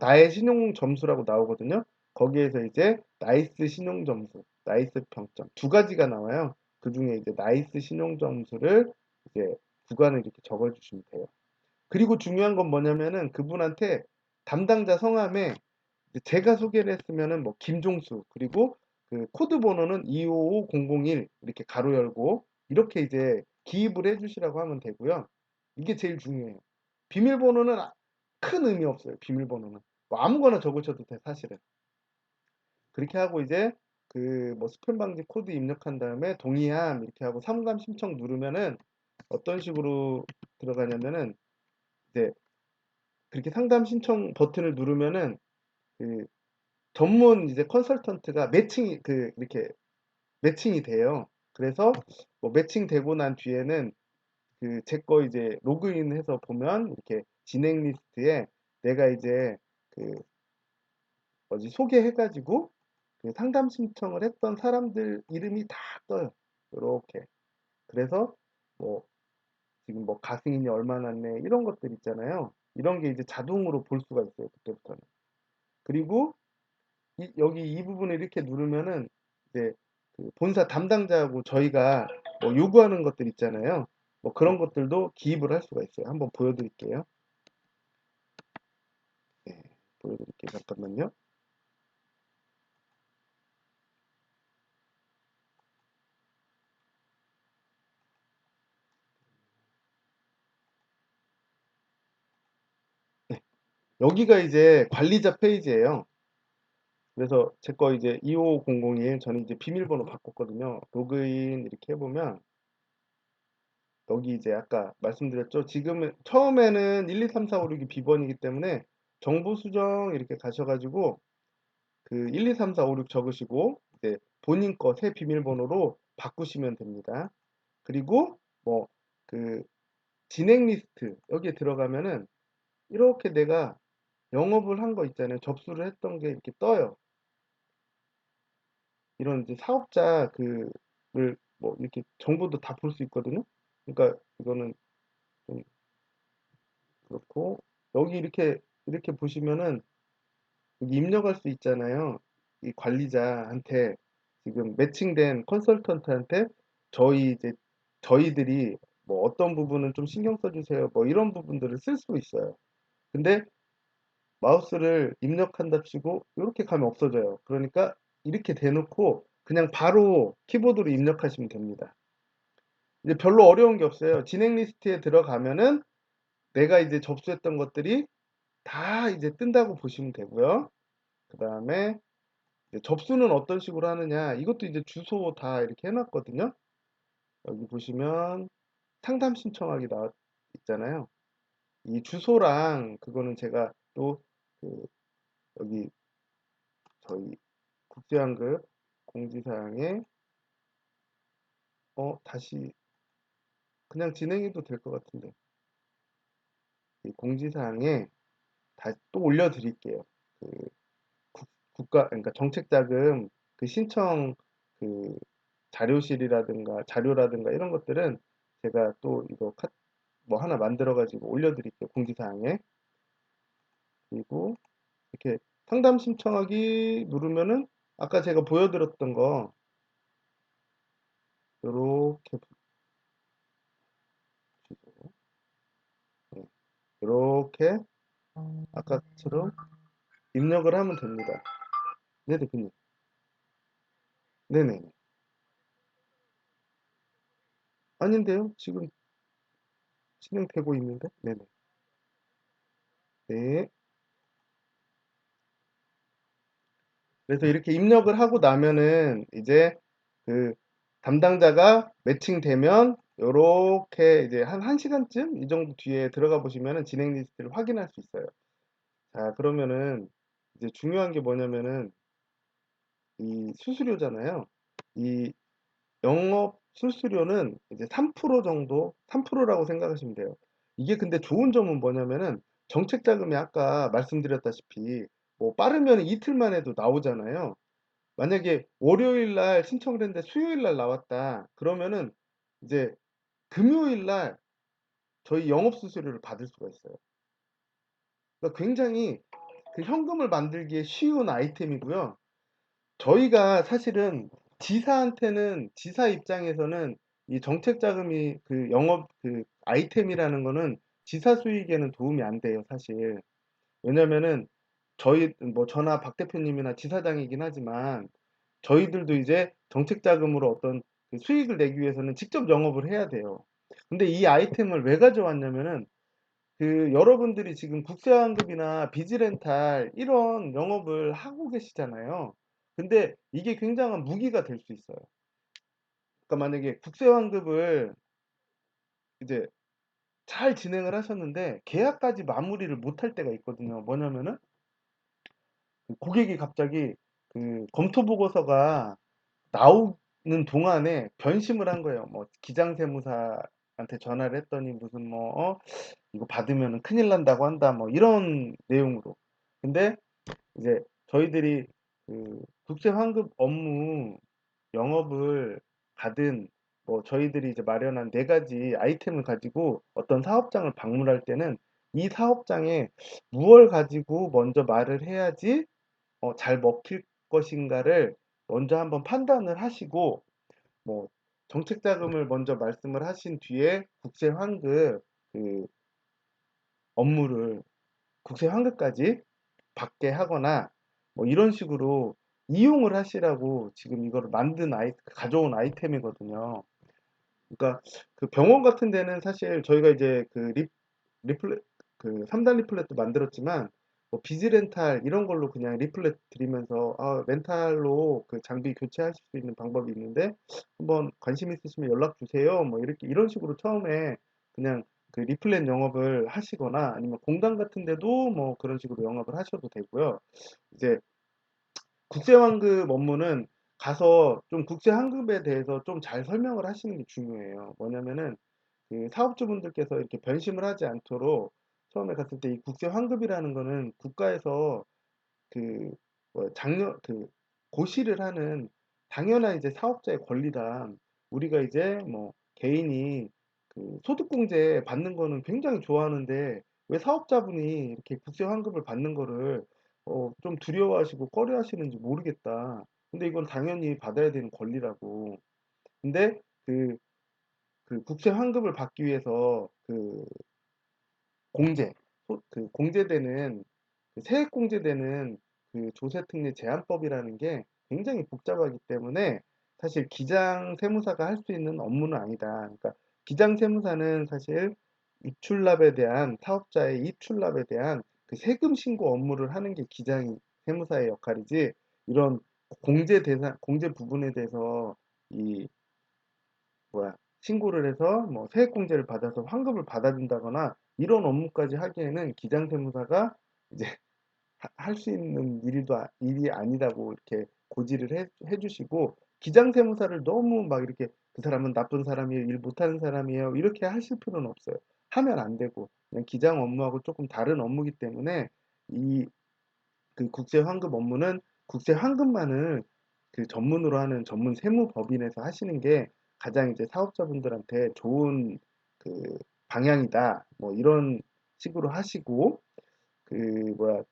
나의 신용 점수라고 나오거든요. 거기에서 이제 나이스 신용 점수, 나이스 평점 두 가지가 나와요. 그 중에 이제 나이스 신용 점수를 이제 구간을 이렇게 적어주시면 돼요. 그리고 중요한 건 뭐냐면은 그분한테 담당자 성함에 제가 소개를 했으면은 뭐 김종수 그리고 그 코드 번호는 255001 이렇게 가로 열고 이렇게 이제 기입을 해주시라고 하면 되고요. 이게 제일 중요해요. 비밀번호는 큰 의미 없어요. 비밀번호는 뭐 아무거나 적으셔도 돼 사실은. 그렇게 하고 이제 그 뭐 스팸 방지 코드 입력한 다음에 동의함 이렇게 하고 상담 신청 누르면은 어떤 식으로 들어가냐면은 이제 그렇게 상담 신청 버튼을 누르면은 그 전문 이제 컨설턴트가 이렇게 매칭이 돼요. 그래서 뭐 매칭되고 난 뒤에는 제 거 이제 로그인해서 보면 이렇게 진행 리스트에 내가 이제 그 뭐지 소개해가지고 그 상담 신청을 했던 사람들 이름이 다 떠요. 이렇게. 그래서 뭐 지금 뭐 가승인이 얼마나 났네 이런 것들 있잖아요. 이런 게 이제 자동으로 볼 수가 있어요. 그때부터는. 그리고 여기 이 부분을 이렇게 누르면은 이제 그 본사 담당자하고 저희가 뭐 요구하는 것들 있잖아요. 뭐 그런 것들도 기입을 할 수가 있어요. 한번 보여드릴게요. 네, 보여드릴게요. 잠깐만요. 네, 여기가 이제 관리자 페이지예요. 그래서 제 거 이제 25001 저는 이제 비밀번호 바꿨거든요. 로그인 이렇게 해보면 여기 이제 아까 말씀드렸죠. 지금은 처음에는 1, 2, 3, 4, 5, 6이 비번이기 때문에 정보 수정 이렇게 가셔가지고 1, 2, 3, 4, 5, 6 적으시고 이제 본인 거 새 비밀번호로 바꾸시면 됩니다. 그리고 뭐 그 진행 리스트 여기에 들어가면은 이렇게 내가 영업을 한 거 있잖아요. 접수를 했던 게 이렇게 떠요. 이런 이제 사업자 그를 뭐 이렇게 정보도 다 볼 수 있거든요. 그러니까 이거는 좀 그렇고 여기 이렇게 보시면은 여기 입력할 수 있잖아요. 이 관리자한테 지금 매칭된 컨설턴트한테 이제 저희들이 뭐 어떤 부분은 좀 신경 써주세요. 뭐 이런 부분들을 쓸 수 있어요. 근데 마우스를 입력한답시고 이렇게 가면 없어져요. 그러니까 이렇게 대놓고 그냥 바로 키보드로 입력하시면 됩니다. 이제 별로 어려운 게 없어요. 진행 리스트에 들어가면은 내가 이제 접수했던 것들이 다 이제 뜬다고 보시면 되고요. 그 다음에 접수는 어떤 식으로 하느냐, 이것도 이제 주소 다 이렇게 해놨거든요. 여기 보시면 상담 신청하기 나와 있잖아요. 이 주소랑 그거는 제가 또 그 여기 저희 국제환급 공지사항에 다시 그냥 진행해도 될 것 같은데, 이 공지사항에 다시 또 올려드릴게요. 그 국가, 그러니까 정책자금 그 신청 그 자료라든가 이런 것들은 제가 또 이거 뭐 하나 만들어 가지고 올려드릴게요. 공지사항에. 그리고 이렇게 상담 신청하기 누르면은 아까 제가 보여드렸던 거 요렇게 보시고, 네, 요렇게 아까처럼 입력을 하면 됩니다. 네, 대표님. 네네. 아닌데요? 지금 진행되고 있는데? 네네. 네. 그래서 이렇게 입력을 하고 나면은 이제 그 담당자가 매칭되면 요렇게 이제 한 1시간쯤 이 정도 뒤에 들어가 보시면은 진행 리스트를 확인할 수 있어요. 자, 그러면은 이제 중요한 게 뭐냐면은 이 수수료잖아요. 이 영업 수수료는 이제 3% 정도, 3%라고 생각하시면 돼요. 이게 근데 좋은 점은 뭐냐면은 정책 자금이 아까 말씀드렸다시피 뭐 빠르면 이틀만 해도 나오잖아요. 만약에 월요일 날 신청을 했는데 수요일 날 나왔다. 그러면은 이제 금요일 날 저희 영업 수수료를 받을 수가 있어요. 그러니까 굉장히 그 현금을 만들기에 쉬운 아이템이고요. 저희가 사실은 지사 입장에서는 이 정책 자금이 그 영업 그 아이템이라는 거는 지사 수익에는 도움이 안 돼요, 사실. 왜냐면은 저희 뭐 저나 박 대표님이나 지사장이긴 하지만 저희들도 이제 정책 자금으로 어떤 그 수익을 내기 위해서는 직접 영업을 해야 돼요. 근데 이 아이템을 왜 가져왔냐면은 그 여러분들이 지금 국세환급이나 비즈렌탈 이런 영업을 하고 계시잖아요. 근데 이게 굉장한 무기가 될 수 있어요. 그러니까 만약에 국세환급을 이제 잘 진행을 하셨는데 계약까지 마무리를 못할 때가 있거든요. 뭐냐면은 그 고객이 갑자기 그 검토 보고서가 나오는 동안에 변심을 한 거예요. 뭐 기장세무사한테 전화를 했더니 무슨 뭐 이거 받으면 큰일 난다고 한다 뭐 이런 내용으로. 근데 이제 저희들이 그 국제 환급 업무 영업을 받은 뭐 저희들이 이제 마련한 네 가지 아이템을 가지고 어떤 사업장을 방문할 때는 이 사업장에 무엇을 가지고 먼저 말을 해야지 잘 먹힐 것인가를 먼저 한번 판단을 하시고 뭐 정책 자금을 먼저 말씀을 하신 뒤에 국제 환급 그 업무를 국세 환급까지 받게 하거나 뭐 이런 식으로 이용을 하시라고 지금 이거를 가져온 아이템이거든요. 그러니까 그 병원 같은 데는 사실 저희가 이제 그 리플렛 그 3단 리플렛도 만들었지만 뭐 비즈렌탈 이런 걸로 그냥 리플렛 드리면서 렌탈로 그 장비 교체하실 수 있는 방법이 있는데 한번 관심 있으시면 연락 주세요. 뭐 이렇게 이런 식으로 처음에 그냥 그 리플렛 영업을 하시거나 아니면 공단 같은 데도 뭐 그런 식으로 영업을 하셔도 되고요. 이제 국제환급 업무는 가서 좀 국제환급에 대해서 좀 잘 설명을 하시는 게 중요해요. 뭐냐면은 그 사업주분들께서 이렇게 변심을 하지 않도록 처음에 갔을 때 이 국제환급이라는 거는 국가에서 그 그 고시를 하는 당연한 이제 사업자의 권리다. 우리가 이제 뭐 개인이 그 소득공제 받는 거는 굉장히 좋아하는데 왜 사업자분이 이렇게 국제환급을 받는 거를 좀 두려워하시고 꺼려하시는지 모르겠다. 근데 이건 당연히 받아야 되는 권리라고. 근데 그 국제환급을 받기 위해서 그 공제되는 세액공제되는 그 조세특례 제한법이라는 게 굉장히 복잡하기 때문에 사실 기장세무사가 할 수 있는 업무는 아니다. 그러니까 기장세무사는 사실 입출납에 대한 사업자의 입출납에 대한 그 세금 신고 업무를 하는 게 기장세무사의 역할이지 이런 공제 부분에 대해서 이 뭐야 신고를 해서 뭐 세액공제를 받아서 환급을 받아준다거나 이런 업무까지 하기에는 기장세무사가 이제 할 수 있는 일이 아니라고 이렇게 고지를 해주시고 기장세무사를 너무 막 이렇게 그 사람은 나쁜 사람이에요, 일 못하는 사람이에요 이렇게 하실 필요는 없어요. 하면 안 되고 그냥 기장 업무하고 조금 다른 업무이기 때문에 이 그 국제환급 업무는 국제환급만을 그 전문으로 하는 전문 세무법인에서 하시는 게 가장 이제 사업자분들한테 좋은 그 방향이다. 뭐 이런 식으로 하시고 그 뭐야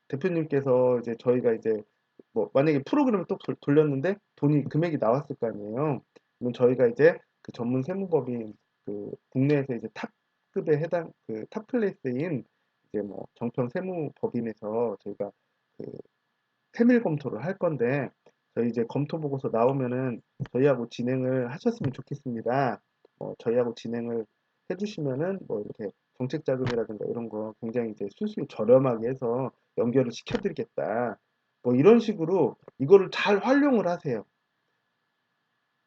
대표님께서 이제 저희가 이제 뭐 만약에 프로그램을 또 돌렸는데 돈이 금액이 나왔을 거 아니에요. 그러면 저희가 이제 그 전문 세무법인 그 국내에서 이제 탑급에 해당 그 탑클래스인 이제 뭐 정평 세무법인에서 저희가 그 세밀 검토를 할 건데 저희 이제 검토 보고서 나오면은 저희하고 진행을 하셨으면 좋겠습니다. 저희하고 진행을 해주시면은 뭐 이렇게 정책 자금이라든가 이런 거 굉장히 이제 수수료 저렴하게 해서 연결을 시켜드리겠다. 뭐 이런 식으로 이거를 잘 활용을 하세요.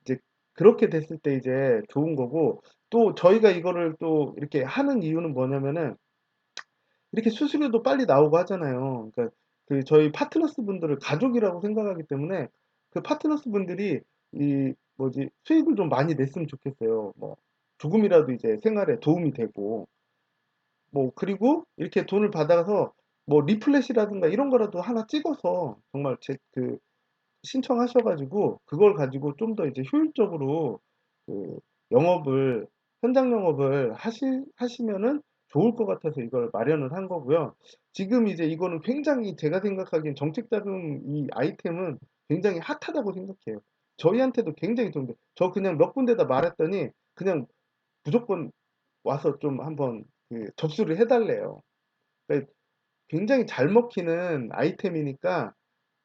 이제 그렇게 됐을 때 이제 좋은 거고 또 저희가 이거를 또 이렇게 하는 이유는 뭐냐면은 이렇게 수수료도 빨리 나오고 하잖아요. 그러니까 그 저희 파트너스 분들을 가족이라고 생각하기 때문에 그 파트너스 분들이 이 뭐지 수익을 좀 많이 냈으면 좋겠어요. 뭐 조금이라도 이제 생활에 도움이 되고 뭐 그리고 이렇게 돈을 받아서 뭐 리플렛이라든가 이런 거라도 하나 찍어서 정말 그 신청하셔가지고 그걸 가지고 좀 더 이제 효율적으로 그 영업을 현장 영업을 하시면은 좋을 것 같아서 이걸 마련을 한 거고요. 지금 이제 이거는 굉장히 제가 생각하기엔 정책자금 이 아이템은 굉장히 핫하다고 생각해요. 저희한테도 굉장히 좋은데 저 그냥 몇 군데다 말했더니 그냥 무조건 와서 좀 한번 그 접수를 해달래요. 그러니까 굉장히 잘 먹히는 아이템이니까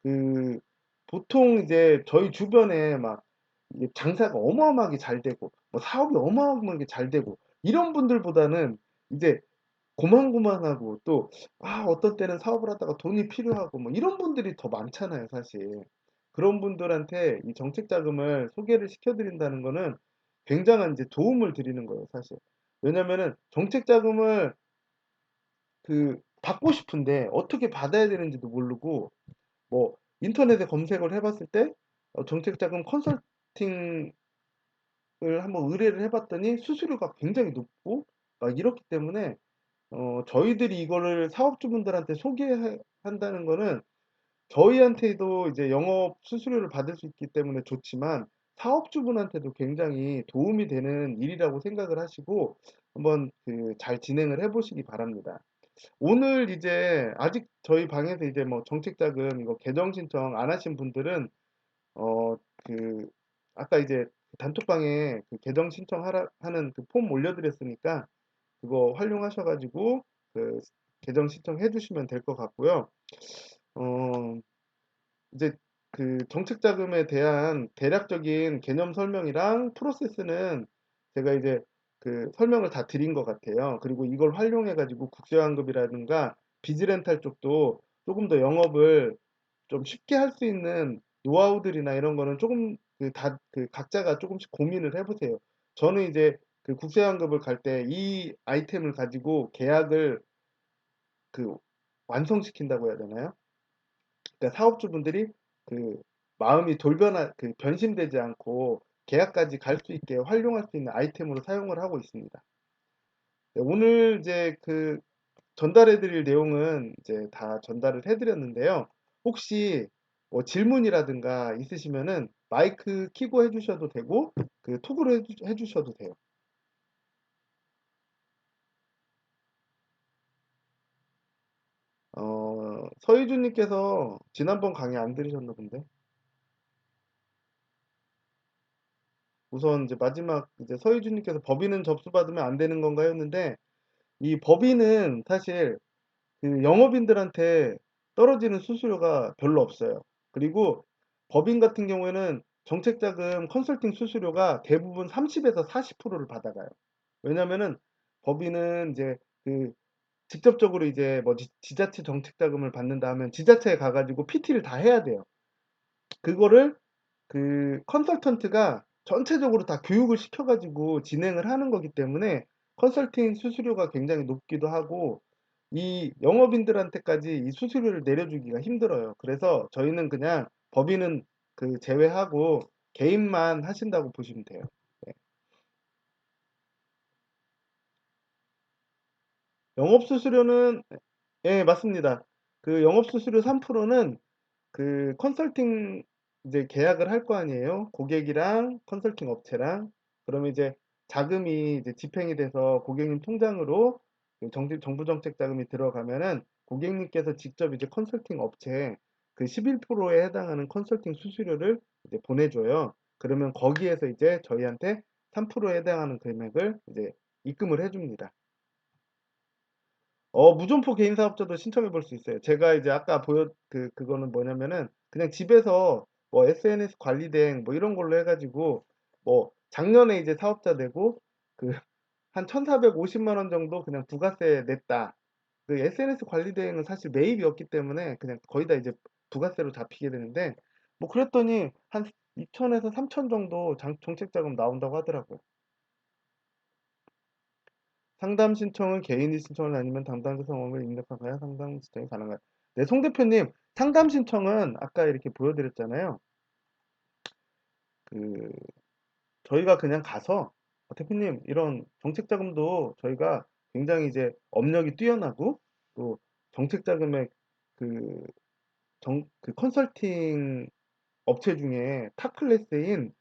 그 보통 이제 저희 주변에 막 이게 장사가 어마어마하게 잘 되고 뭐 사업이 어마어마하게 잘 되고 이런 분들보다는 이제 고만고만하고 또 어떤 때는 사업을 하다가 돈이 필요하고 뭐 이런 분들이 더 많잖아요, 사실. 그런 분들한테 이 정책 자금을 소개를 시켜드린다는 거는 굉장한 이제 도움을 드리는 거예요, 사실. 왜냐면은 정책 자금을 그 받고 싶은데 어떻게 받아야 되는지도 모르고 뭐 인터넷에 검색을 해봤을 때 정책자금 컨설팅을 한번 의뢰를 해봤더니 수수료가 굉장히 높고 막 이렇기 때문에 저희들이 이거를 사업주분들한테 소개한다는 거는 저희한테도 이제 영업 수수료를 받을 수 있기 때문에 좋지만 사업주분한테도 굉장히 도움이 되는 일이라고 생각을 하시고 한번 그 잘 진행을 해보시기 바랍니다. 오늘 이제 아직 저희 방에서 이제 뭐 정책자금 이거 계정 신청 안 하신 분들은 어 그 아까 이제 단톡방에 그 계정 신청하라 하는 그 폼 올려드렸으니까 그거 활용하셔가지고 그 계정 신청해 주시면 될 것 같고요. 어 이제 그 정책자금에 대한 대략적인 개념 설명이랑 프로세스는 제가 이제 그 설명을 다 드린 것 같아요. 그리고 이걸 활용해 가지고 국제환급이라든가 비즈렌탈 쪽도 조금 더 영업을 좀 쉽게 할 수 있는 노하우들이나 이런 거는 조금 그 각자가 조금씩 고민을 해보세요. 저는 이제 그 국제환급을 갈 때 이 아이템을 가지고 계약을 그 완성시킨다고 해야 되나요? 그러니까 사업주분들이 그 마음이 변심되지 않고 계약까지 갈 수 있게 활용할 수 있는 아이템으로 사용을 하고 있습니다. 네, 오늘 이제 그 전달해 드릴 내용은 이제 다 전달을 해 드렸는데요. 혹시 뭐 질문이라든가 있으시면은 마이크 켜고 해 주셔도 되고 그 톡으로 해 주셔도 돼요. 서희주 님께서 지난번 강의 안 들으셨나 본데. 우선 이제 마지막 이제 서희주님께서 법인은 접수받으면 안 되는 건가요? 했는데 이 법인은 사실 그 영업인들한테 떨어지는 수수료가 별로 없어요. 그리고 법인 같은 경우에는 정책자금 컨설팅 수수료가 대부분 30에서 40%를 받아가요. 왜냐면은 법인은 이제 그 직접적으로 이제 뭐 지자체 정책자금을 받는다 하면 지자체에 가가지고 PT를 다 해야 돼요. 그거를 그 컨설턴트가 전체적으로 다 교육을 시켜가지고 진행을 하는 거기 때문에 컨설팅 수수료가 굉장히 높기도 하고 이 영업인들한테까지 이 수수료를 내려주기가 힘들어요. 그래서 저희는 그냥 법인은 그 제외하고 개인만 하신다고 보시면 돼요. 네. 영업수수료는 예, 맞습니다. 그 영업수수료 3%는 그 컨설팅 이제 계약을 할 거 아니에요. 고객이랑 컨설팅 업체랑. 그러면 이제 자금이 이제 집행이 돼서 고객님 통장으로 그 정부 정책 자금이 들어가면은 고객님께서 직접 이제 컨설팅 업체에 그 11%에 해당하는 컨설팅 수수료를 이제 보내줘요. 그러면 거기에서 이제 저희한테 3%에 해당하는 금액을 이제 입금을 해줍니다. 무점포 개인 사업자도 신청해 볼 수 있어요. 제가 이제 아까 그거는 뭐냐면은 그냥 집에서 뭐 SNS 관리 대행 뭐 이런 걸로 해가지고 뭐 작년에 이제 사업자 되고 그 한 1,450만 원 정도 그냥 부가세 냈다. 그 SNS 관리 대행은 사실 매입이 없기 때문에 그냥 거의 다 이제 부가세로 잡히게 되는데 뭐 그랬더니 한 2천에서 3천 정도 정책 자금 나온다고 하더라고요. 상담 신청은 개인이 신청을 아니면 담당자 성함을 입력하여야 상담 신청이 가능한가요? 네, 송 대표님, 상담 신청은 아까 이렇게 보여드렸잖아요. 그, 저희가 그냥 가서, 대표님, 이런 정책 자금도 저희가 굉장히 이제 업력이 뛰어나고, 또 정책 자금의 그, 그 컨설팅 업체 중에 탑 클래스인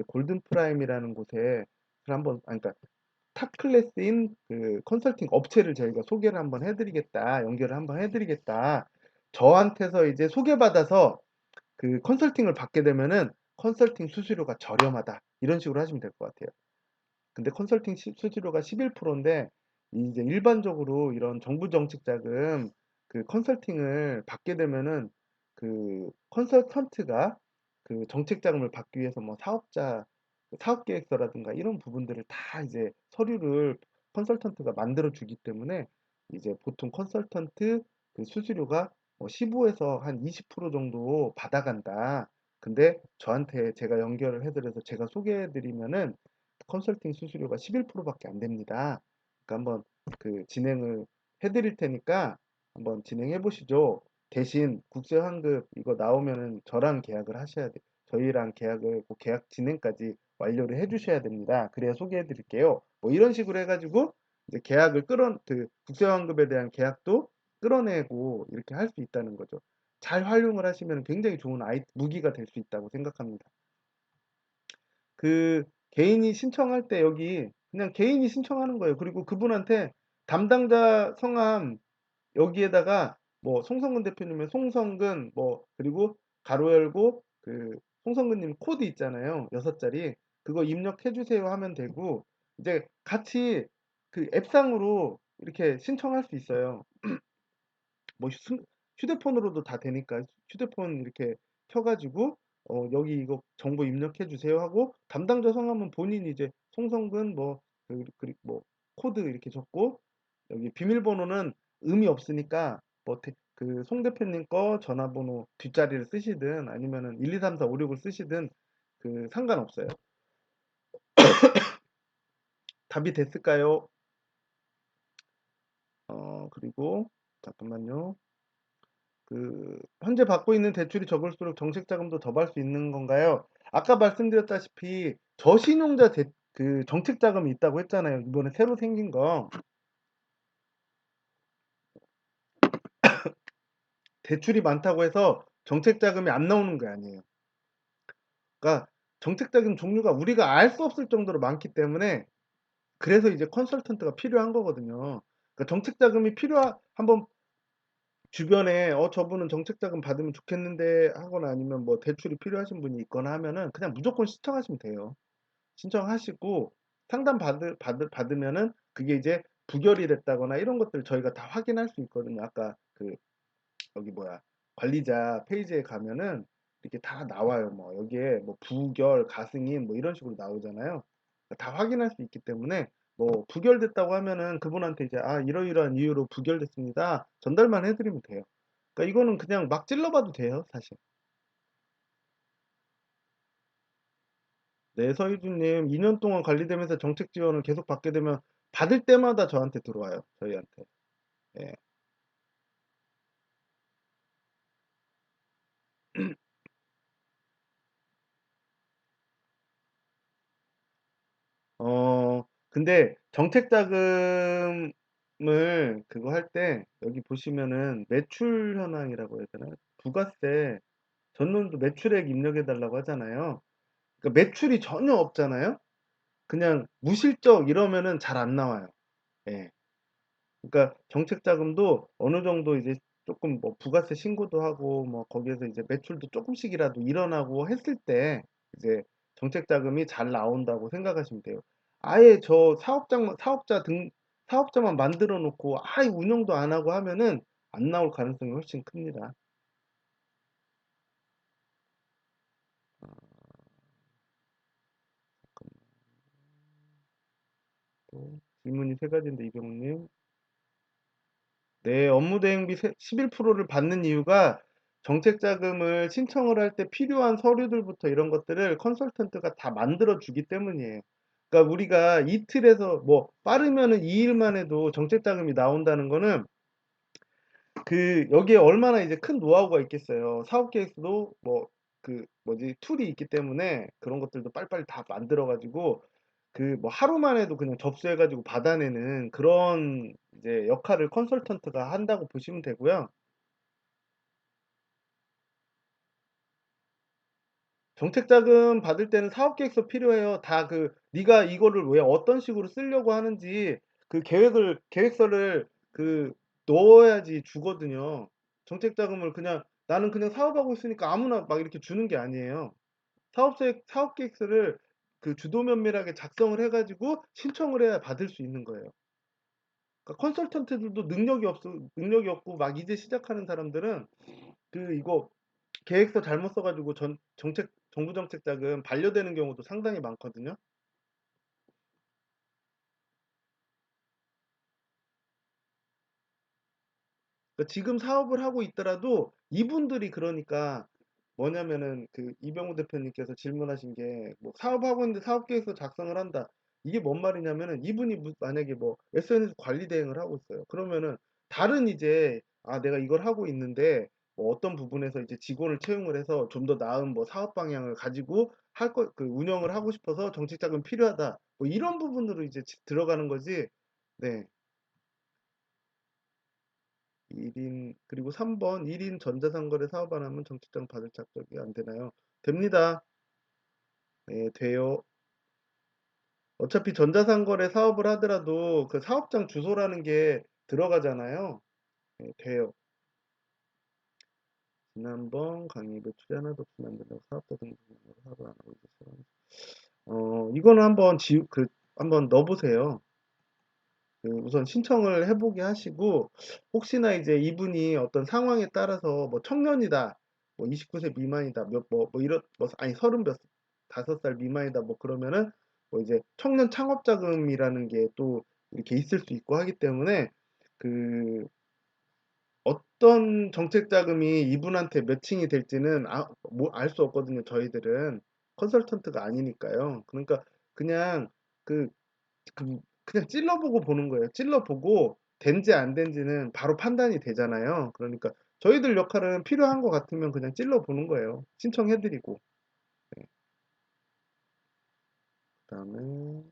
골든 프라임이라는 곳에 한번, 아니, 그러니까 탑 클래스인 그 컨설팅 업체를 저희가 소개를 한번 해드리겠다, 연결을 한번 해드리겠다. 저한테서 이제 소개받아서 그 컨설팅을 받게 되면은 컨설팅 수수료가 저렴하다. 이런 식으로 하시면 될 것 같아요. 근데 컨설팅 수수료가 11%인데 이제 일반적으로 이런 정부 정책 자금 그 컨설팅을 받게 되면은 그 컨설턴트가 그 정책 자금을 받기 위해서 뭐 사업 계획서라든가 이런 부분들을 다 이제 서류를 컨설턴트가 만들어 주기 때문에 이제 보통 컨설턴트 그 수수료가 15에서 한 20% 정도 받아간다. 근데 저한테 제가 연결을 해드려서 제가 소개해 드리면은 컨설팅 수수료가 11%밖에 안 됩니다. 그러니까 한번 그 진행을 해드릴 테니까 한번 진행해 보시죠. 대신 국제 환급 이거 나오면은 저랑 계약을 하셔야 돼요. 저희랑 계약을 그 계약 진행까지 완료를 해 주셔야 됩니다. 그래야 소개해 드릴게요. 뭐 이런 식으로 해가지고 이제 계약을 그 국제 환급에 대한 계약도 끌어내고 이렇게 할 수 있다는 거죠. 잘 활용을 하시면 굉장히 좋은 무기가 될 수 있다고 생각합니다. 그 개인이 신청할 때 여기 그냥 개인이 신청하는 거예요. 그리고 그분한테 담당자 성함 여기에다가 뭐 송성근 대표님의 송성근 뭐 그리고 가로 열고 그 송성근님 코드 있잖아요. 6자리 그거 입력해 주세요 하면 되고 이제 같이 그 앱상으로 이렇게 신청할 수 있어요. 뭐 휴대폰으로도 다 되니까 휴대폰 이렇게 켜가지고 여기 이거 정보 입력해 주세요 하고 담당자 성함은 본인이 이제 송성근 뭐 코드 이렇게 적고 여기 비밀번호는 의미 없으니까 뭐 그 송 대표님 거 전화번호 뒷자리를 쓰시든 아니면은 1, 2, 3, 4, 5, 6을 쓰시든 그 상관없어요. 답이 됐을까요? 그리고 잠깐만요. 그 현재 받고 있는 대출이 적을수록 정책 자금도 더 받을 수 있는 건가요? 아까 말씀드렸다시피 저신용자 그 정책 자금이 있다고 했잖아요. 이번에 새로 생긴 거. 대출이 많다고 해서 정책 자금이 안 나오는 게 아니에요. 그러니까 정책 자금 종류가 우리가 알 수 없을 정도로 많기 때문에 그래서 이제 컨설턴트가 필요한 거거든요. 그러니까 정책 자금이 한번 주변에 저분은 정책 자금 받으면 좋겠는데 하거나 아니면 뭐 대출이 필요하신 분이 있거나 하면은 그냥 무조건 신청하시면 돼요. 신청하시고 상담 받으면은 그게 이제 부결이 됐다거나 이런 것들 저희가 다 확인할 수 있거든요. 아까 그 여기 뭐야 관리자 페이지에 가면은 이렇게 다 나와요. 뭐 여기에 뭐 부결, 가승인 뭐 이런 식으로 나오잖아요. 다 확인할 수 있기 때문에 뭐 부결됐다고 하면은 그분한테 이제 아 이러이러한 이유로 부결됐습니다. 전달만 해드리면 돼요. 그러니까 이거는 그냥 막 찔러봐도 돼요, 사실. 네, 서희주님 2년 동안 관리되면서 정책 지원을 계속 받게 되면 받을 때마다 저한테 들어와요, 저희한테. 예. 근데 정책 자금을 그거 할 때 여기 보시면은 매출 현황이라고 해야 되나? 부가세 전년도 매출액 입력해 달라고 하잖아요. 그러니까 매출이 전혀 없잖아요. 그냥 무실적 이러면은 잘 안 나와요. 예. 그러니까 정책 자금도 어느 정도 이제 조금 뭐 부가세 신고도 하고 뭐 거기에서 이제 매출도 조금씩이라도 일어나고 했을 때 이제 정책 자금이 잘 나온다고 생각하시면 돼요. 아예 저 사업자만 만들어 놓고 아예 운영도 안 하고 하면은 안 나올 가능성이 훨씬 큽니다. 또 질문이 세 가지인데 이병훈님. 네, 업무 대행비 11%를 받는 이유가 정책 자금을 신청을 할 때 필요한 서류들부터 이런 것들을 컨설턴트가 다 만들어 주기 때문이에요. 그러니까 우리가 이틀에서 뭐 빠르면은 2일 만에도 정책 자금이 나온다는 거는 그 여기에 얼마나 이제 큰 노하우가 있겠어요. 사업 계획서도 뭐 그 뭐지 툴이 있기 때문에 그런 것들도 빨리빨리 다 만들어 가지고 그 뭐 하루만 해도 그냥 접수해 가지고 받아내는 그런 이제 역할을 컨설턴트가 한다고 보시면 되고요. 정책자금 받을 때는 사업계획서 필요해요. 다 그 네가 이거를 왜 어떤 식으로 쓰려고 하는지 그 계획서를 그 넣어야지 주거든요. 정책자금을 그냥 나는 그냥 사업하고 있으니까 아무나 막 이렇게 주는 게 아니에요. 사업계획서를 그 주도 면밀하게 작성을 해 가지고 신청을 해야 받을 수 있는 거예요. 그러니까 컨설턴트들도 능력이 없고 막 이제 시작하는 사람들은 그 이거 계획서 잘못 써 가지고 정부 정책 자금 반려되는 경우도 상당히 많거든요. 그러니까 지금 사업을 하고 있더라도 이분들이 그러니까 뭐냐면은 그 이병우 대표님께서 질문하신 게 뭐 사업하고 있는데 사업 계획서 작성을 한다. 이게 뭔 말이냐면은 이분이 만약에 뭐 SNS 관리 대행을 하고 있어요. 그러면은 다른 이제 아 내가 이걸 하고 있는데 뭐 어떤 부분에서 이제 직원을 채용을 해서 좀 더 나은 뭐 사업 방향을 가지고 그 운영을 하고 싶어서 정책 자금 필요하다. 뭐 이런 부분으로 이제 들어가는 거지. 네. 1인 그리고 3번 1인 전자상거래 사업 안 하면 정책장 받을 자격이 안 되나요? 됩니다. 네, 돼요. 어차피 전자상거래 사업을 하더라도 그 사업장 주소라는 게 들어가잖아요. 네, 돼요. 지난번 강의에 출연하도 없으면 안 된다고 사업자 등록으로 사업을 안 하고 있었어요. 이거는 한번 넣어보세요. 그 우선 신청을 해보게 하시고 혹시나 이제 이분이 어떤 상황에 따라서 뭐 청년이다, 뭐 29세 미만이다, 뭐 이런 뭐 아니 35살 미만이다, 뭐 그러면은 뭐 이제 청년 창업 자금이라는 게 또 이렇게 있을 수 있고 하기 때문에 그 어떤 정책 자금이 이분한테 매칭이 될지는 뭐 알 수 없거든요. 저희들은 컨설턴트가 아니니까요. 그러니까 그냥 그 그냥 찔러보고 보는 거예요. 찔러보고 된지 안 된지는 바로 판단이 되잖아요. 그러니까 저희들 역할은 필요한 것 같으면 그냥 찔러보는 거예요. 신청해드리고. 네. 그다음에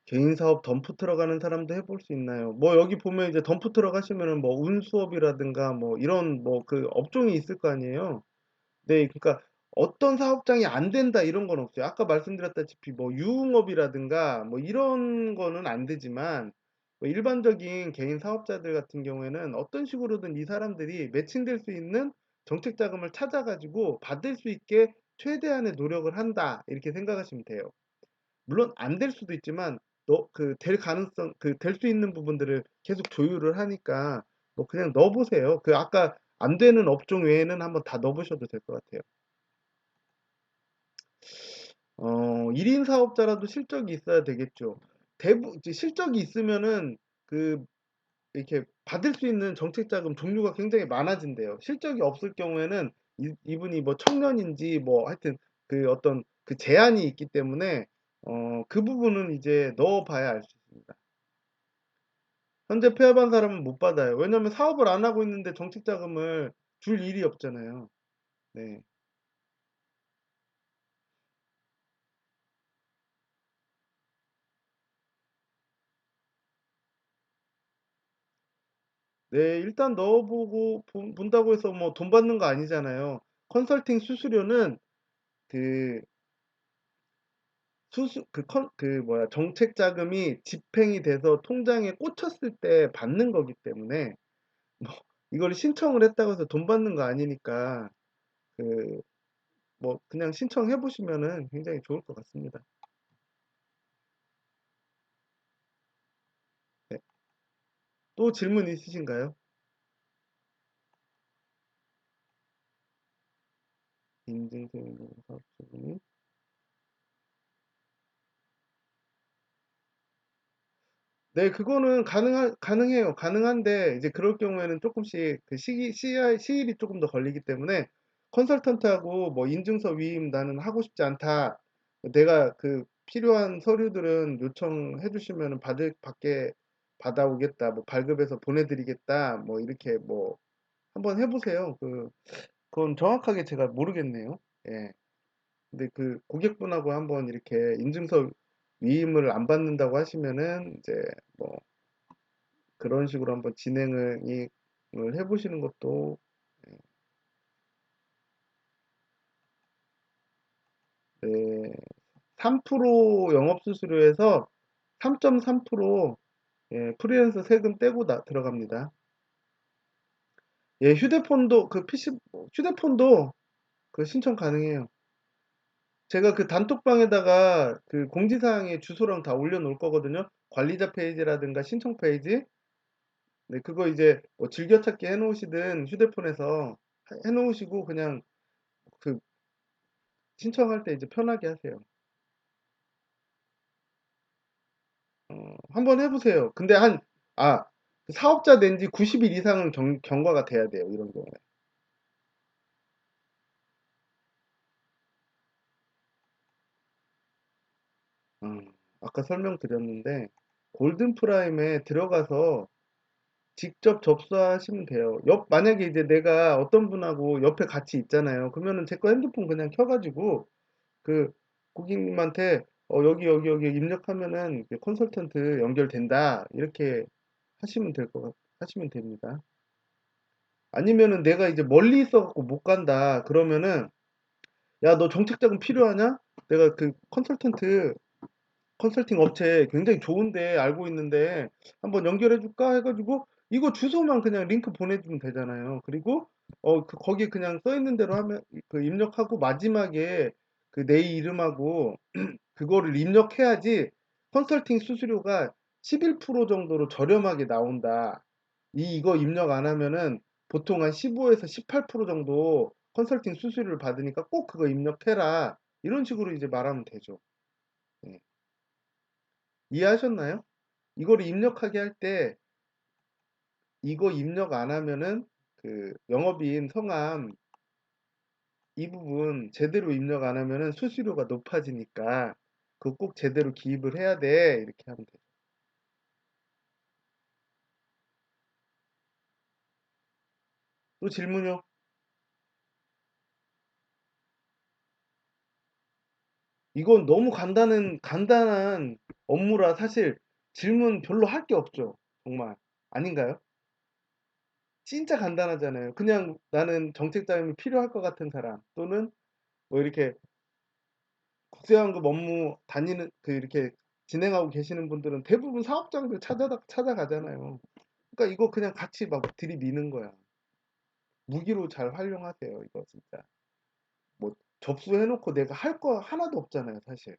개인 사업 덤프 트럭 하는 사람도 해볼 수 있나요? 뭐 여기 보면 이제 덤프 트럭 하시면은 뭐 운수업이라든가 뭐 이런 뭐 그 업종이 있을 거 아니에요. 네, 그러니까 어떤 사업장이 안 된다 이런 건 없어요. 아까 말씀드렸다시피 뭐 유흥업이라든가 뭐 이런 거는 안 되지만 뭐 일반적인 개인 사업자들 같은 경우에는 어떤 식으로든 이 사람들이 매칭될 수 있는 정책 자금을 찾아가지고 받을 수 있게 최대한의 노력을 한다 이렇게 생각하시면 돼요. 물론 안 될 수도 있지만 될 가능성 될 수 있는 부분들을 계속 조율을 하니까 뭐 그냥 넣어 보세요. 아까 안 되는 업종 외에는 한번 다 넣어 보셔도 될 것 같아요. 1인 사업자라도 실적이 있어야 되겠죠. 이제 실적이 있으면은 이렇게 받을 수 있는 정책 자금 종류가 굉장히 많아진대요. 실적이 없을 경우에는 이분이 뭐 청년인지 뭐 하여튼 어떤 제한이 있기 때문에 그 부분은 이제 넣어 봐야 알 수 있습니다. 현재 폐업한 사람은 못 받아요. 왜냐면 사업을 안 하고 있는데 정책 자금을 줄 일이 없잖아요. 네. 네, 일단 넣어보고 본다고 해서 뭐 돈 받는 거 아니잖아요. 컨설팅 수수료는 그 정책 자금이 집행이 돼서 통장에 꽂혔을 때 받는 거기 때문에 뭐 이걸 신청을 했다고 해서 돈 받는 거 아니니까 그 뭐 그냥 신청해 보시면은 굉장히 좋을 것 같습니다. 네. 또 질문 있으신가요? 인증서용 사업자분이 네, 그거는 가능해요. 가능한데, 이제 그럴 경우에는 조금씩 시일이 조금 더 걸리기 때문에 컨설턴트하고 뭐 인증서 위임 나는 하고 싶지 않다. 내가 필요한 서류들은 요청해 주시면 받아오겠다. 뭐 발급해서 보내드리겠다. 뭐 이렇게 뭐 한번 해보세요. 그건 정확하게 제가 모르겠네요. 예. 근데 고객분하고 한번 이렇게 인증서 위임을 안 받는다고 하시면은 이제 뭐 그런 식으로 한번 진행을 해보시는 것도 네, 3% 영업수수료에서 3.3% 예, 프리랜서 세금 떼고 들어갑니다. 예, 휴대폰도 휴대폰도 신청 가능해요. 제가 단톡방에다가 공지사항에 주소랑 다 올려놓을 거거든요. 관리자 페이지라든가 신청 페이지. 네, 그거 이제 뭐 즐겨찾기 해놓으시든 휴대폰에서 해놓으시고 그냥 그 신청할 때 이제 편하게 하세요. 한번 해보세요. 근데 사업자 된 지 90일 이상은 경과가 돼야 돼요. 이런 경우에. 아까 설명드렸는데 골든 프라임에 들어가서 직접 접수하시면 돼요. 만약에 이제 내가 어떤 분하고 옆에 같이 있잖아요. 그러면은 제 거 핸드폰 그냥 켜가지고 그 고객님한테 여기 입력하면은 이제 컨설턴트 연결된다. 이렇게 하시면 됩니다. 아니면은 내가 이제 멀리 있어갖고 못 간다. 그러면은 야, 너 정책 자금 필요하냐? 내가 컨설팅 업체 굉장히 좋은데 알고 있는데 한번 연결해 줄까 해가지고 이거 주소만 그냥 링크 보내주면 되잖아요. 그리고 거기 그냥 써 있는 대로 하면 입력하고 마지막에 내 이름하고 그거를 입력해야지 컨설팅 수수료가 11% 정도로 저렴하게 나온다. 이거 입력 안 하면은 보통 한 15에서 18% 정도 컨설팅 수수료를 받으니까 꼭 그거 입력해라. 이런 식으로 이제 말하면 되죠. 예. 이해하셨나요? 이거를 입력하게 할 때 이거 입력 안 하면은 영업인 성함 이 부분 제대로 입력 안 하면은 수수료가 높아지니까 그거 꼭 제대로 기입을 해야 돼. 이렇게 하면 돼요. 또 질문요? 이건 너무 간단한 업무라 사실 질문 별로 할 게 없죠. 정말. 아닌가요? 진짜 간단하잖아요. 그냥 나는 정책 자금이 필요할 것 같은 사람 또는 뭐 이렇게 국세환급 업무 이렇게 진행하고 계시는 분들은 대부분 사업장들 찾아가잖아요. 그러니까 이거 그냥 같이 막 들이미는 거야. 무기로 잘 활용하세요, 이거 진짜. 뭐 접수해놓고 내가 할 거 하나도 없잖아요, 사실.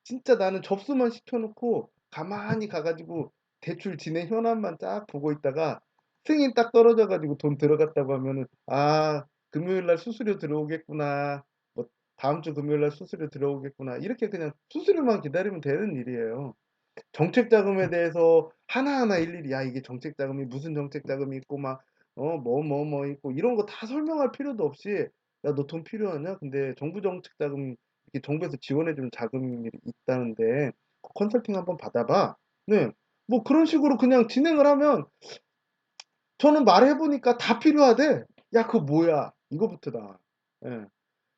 진짜 나는 접수만 시켜놓고 가만히 가가지고 대출 진행 현황만 쫙 보고 있다가 승인 딱 떨어져가지고 돈 들어갔다고 하면은, 아, 금요일 날 수수료 들어오겠구나. 뭐 다음 주 금요일 날 수수료 들어오겠구나. 이렇게 그냥 수수료만 기다리면 되는 일이에요. 정책 자금에 대해서 하나하나 일일이, 야, 이게 정책 자금이 무슨 정책 자금이 있고 막 뭐 있고 이런 거 다 설명할 필요도 없이, 야, 너 돈 필요하냐? 근데 정부 정책 자금, 이게 정부에서 지원해 주는 자금이 있다는데 컨설팅 한번 받아봐. 네. 뭐 그런 식으로 그냥 진행을 하면, 저는 말해 보니까 다 필요하대. 야, 그거 뭐야? 이거부터다. 예.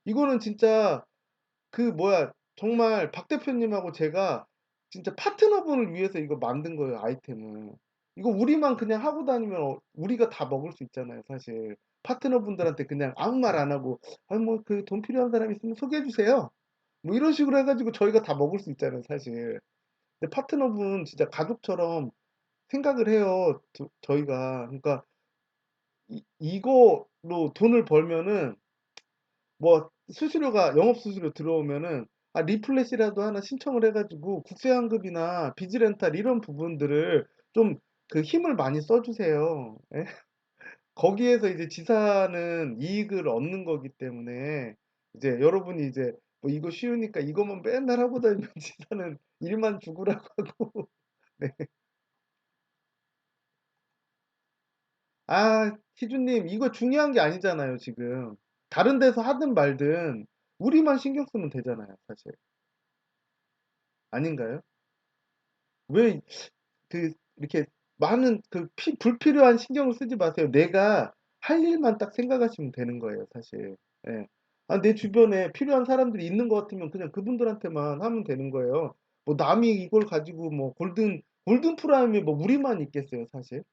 이거는 진짜 그 뭐야, 정말 박 대표님하고 제가 진짜 파트너분을 위해서 이거 만든 거예요, 아이템을. 이거 우리만 그냥 하고 다니면 우리가 다 먹을 수 있잖아요, 사실. 파트너분들한테 그냥 아무 말 안 하고, 아, 뭐 그 돈 필요한 사람 있으면 소개해 주세요. 뭐 이런 식으로 해가지고 저희가 다 먹을 수 있잖아요, 사실. 근데 파트너분 진짜 가족처럼 생각을 해요, 저희가. 그러니까 이거로 돈을 벌면은, 뭐 수수료가, 영업 수수료 들어오면은, 아, 리플렛이라도 하나 신청을 해가지고 국세환급이나 비즈렌탈 이런 부분들을 좀 그 힘을 많이 써주세요. 예? 거기에서 이제 지사는 이익을 얻는 거기 때문에, 이제 여러분이 이제 뭐 이거 쉬우니까 이것만 맨날 하고 다니면 지사는 일만 죽으라고 하고. 네. 아, 희주님, 이거 중요한 게 아니잖아요, 지금. 다른 데서 하든 말든 우리만 신경 쓰면 되잖아요, 사실. 아닌가요? 왜 이렇게 많은 불필요한 신경을 쓰지 마세요. 내가 할 일만 딱 생각하시면 되는 거예요, 사실. 예. 아, 내 주변에 필요한 사람들이 있는 것 같으면 그냥 그분들한테만 하면 되는 거예요. 뭐 남이 이걸 가지고 뭐 골든 프라임에 뭐 우리만 있겠어요, 사실.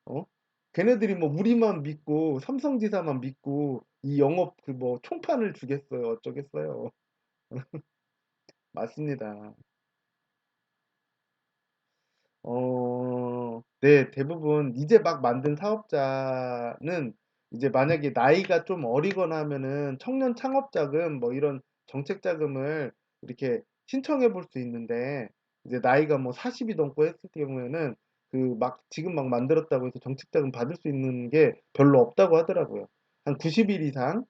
어? 걔네들이 뭐 우리만 믿고 삼성지사만 믿고 이 영업 그 뭐 총판을 주겠어요, 어쩌겠어요. 맞습니다. 네, 대부분 이제 막 만든 사업자는 이제 만약에 나이가 좀 어리거나 하면은 청년 창업자금 뭐 이런 정책 자금을 이렇게 신청해 볼 수 있는데, 이제 나이가 뭐 40이 넘고 했을 경우에는 그 막 지금 막 만들었다고 해서 정책 자금 받을 수 있는 게 별로 없다고 하더라고요. 한 90일 이상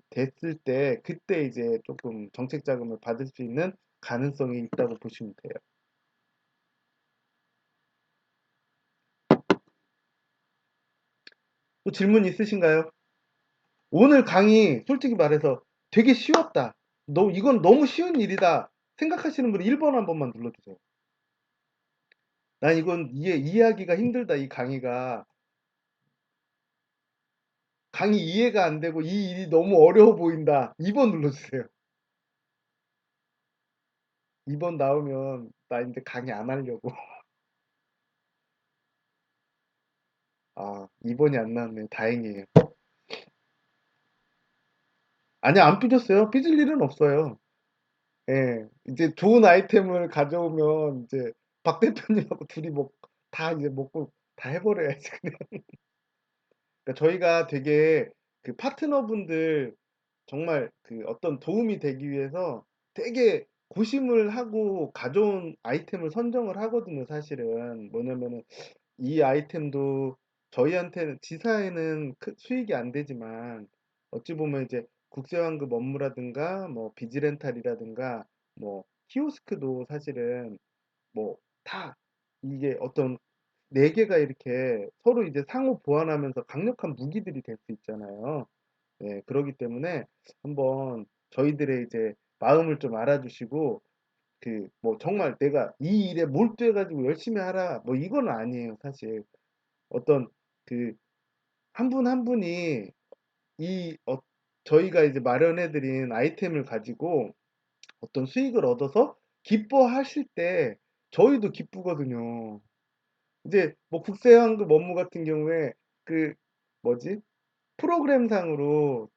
됐을 때 그때 이제 조금 정책 자금을 받을 수 있는 가능성이 있다고 보시면 돼요. 또 질문 있으신가요? 오늘 강의 솔직히 말해서 되게 쉬웠다. 이건 너무 쉬운 일이다. 생각하시는 분이 1번 한 번만 눌러주세요. 난 이건 이해하기가 힘들다. 이 강의 이해가 안 되고 이 일이 너무 어려워 보인다. 2번 눌러주세요. 2번 나오면 나 이제 강의 안 하려고. 아, 2번이 안 나왔네. 다행이에요. 아니, 안 삐졌어요. 삐질 일은 없어요. 예. 이제 좋은 아이템을 가져오면 이제 박 대표님하고 둘이 다 이제 먹고 다 해버려야지. 그러니까 저희가 되게 그 파트너분들 정말 그 어떤 도움이 되기 위해서 되게 고심을 하고 가져온 아이템을 선정을 하거든요, 사실은. 뭐냐면은 이 아이템도 저희한테는 지사에는 수익이 안 되지만 어찌 보면 이제 국제환급 업무라든가 뭐 비즈렌탈이라든가 뭐 키오스크도 사실은 뭐 다 이게 어떤 네 개가 이렇게 서로 이제 상호 보완하면서 강력한 무기들이 될 수 있잖아요. 네, 그러기 때문에 한번 저희들의 이제 마음을 좀 알아주시고, 그 뭐 정말 내가 이 일에 몰두해가지고 열심히 하라 뭐 이건 아니에요, 사실. 어떤 그 한 분 한 분이 이 저희가 이제 마련해드린 아이템을 가지고 어떤 수익을 얻어서 기뻐하실 때 저희도 기쁘거든요. 이제 뭐 국세환급 업무 같은 경우에 그 뭐지? 프로그램상으로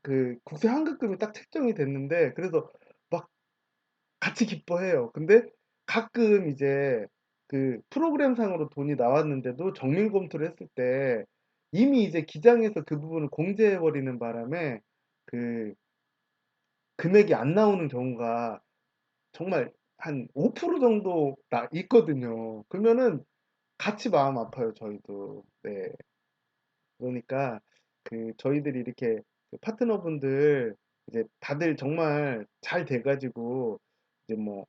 그 국세 환급금이 딱 책정이 됐는데, 그래서 막 같이 기뻐해요. 근데 가끔 이제 그 프로그램상으로 돈이 나왔는데도 정밀 검토를 했을 때 이미 이제 기장에서 그 부분을 공제해 버리는 바람에 그 금액이 안 나오는 경우가 정말 한 5% 정도 있거든요. 그러면은 같이 마음 아파요, 저희도. 네. 그러니까 저희들이 이렇게 파트너분들 이제 다들 정말 잘 돼가지고 이제 뭐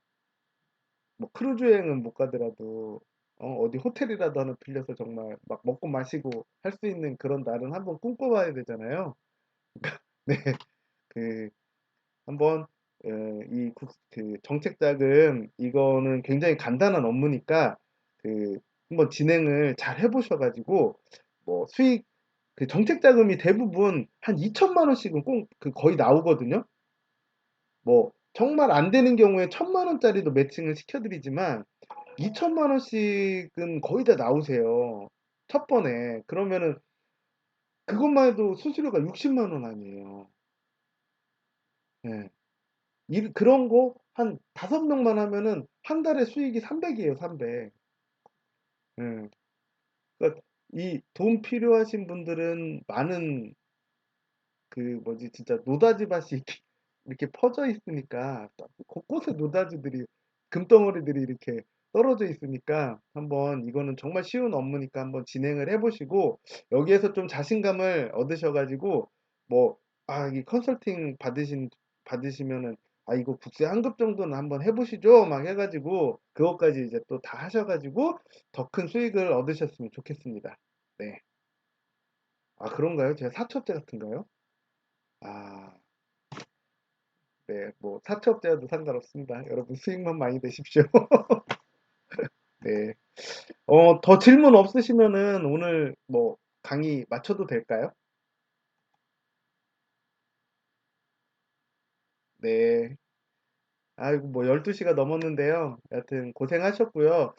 크루즈 여행은 못 가더라도 어디 호텔이라도 하나 빌려서 정말 막 먹고 마시고 할 수 있는 그런 날은 한번 꿈꿔봐야 되잖아요. 네, 그 한번 정책 자금 이거는 굉장히 간단한 업무니까 한번 진행을 잘 해보셔가지고 뭐 수익 정책 자금이 대부분 한 2천만 원씩은 꼭 거의 나오거든요. 뭐 정말 안 되는 경우에 1,000만 원짜리도 매칭을 시켜드리지만 2천만 원씩은 거의 다 나오세요. 첫 번에. 그러면은 그것만 해도 수수료가 60만 원 아니에요. 예. 그런 거 한 5명만 하면은 한 달에 수익이 300이에요, 300. 예. 그러니까 이 돈 필요하신 분들은 많은 뭐지, 진짜 노다지밭이 이렇게 퍼져 있으니까, 곳곳에 노다지들이, 금덩어리들이 이렇게 떨어져 있으니까, 한번 이거는 정말 쉬운 업무니까 한번 진행을 해보시고, 여기에서 좀 자신감을 얻으셔가지고, 뭐, 이 컨설팅 받으시면은, 이거 국세 한 급 정도는 한번 해보시죠. 막 해가지고, 그것까지 이제 또 다 하셔가지고, 더 큰 수익을 얻으셨으면 좋겠습니다. 네. 그런가요? 제가 사첩제 같은가요? 아, 네, 뭐 사채업자여도 상관없습니다. 여러분 수익만 많이 내십시오. 네. 더 질문 없으시면은 오늘 뭐 강의 마쳐도 될까요? 네. 아이고 뭐 12시가 넘었는데요. 여하튼 고생하셨고요.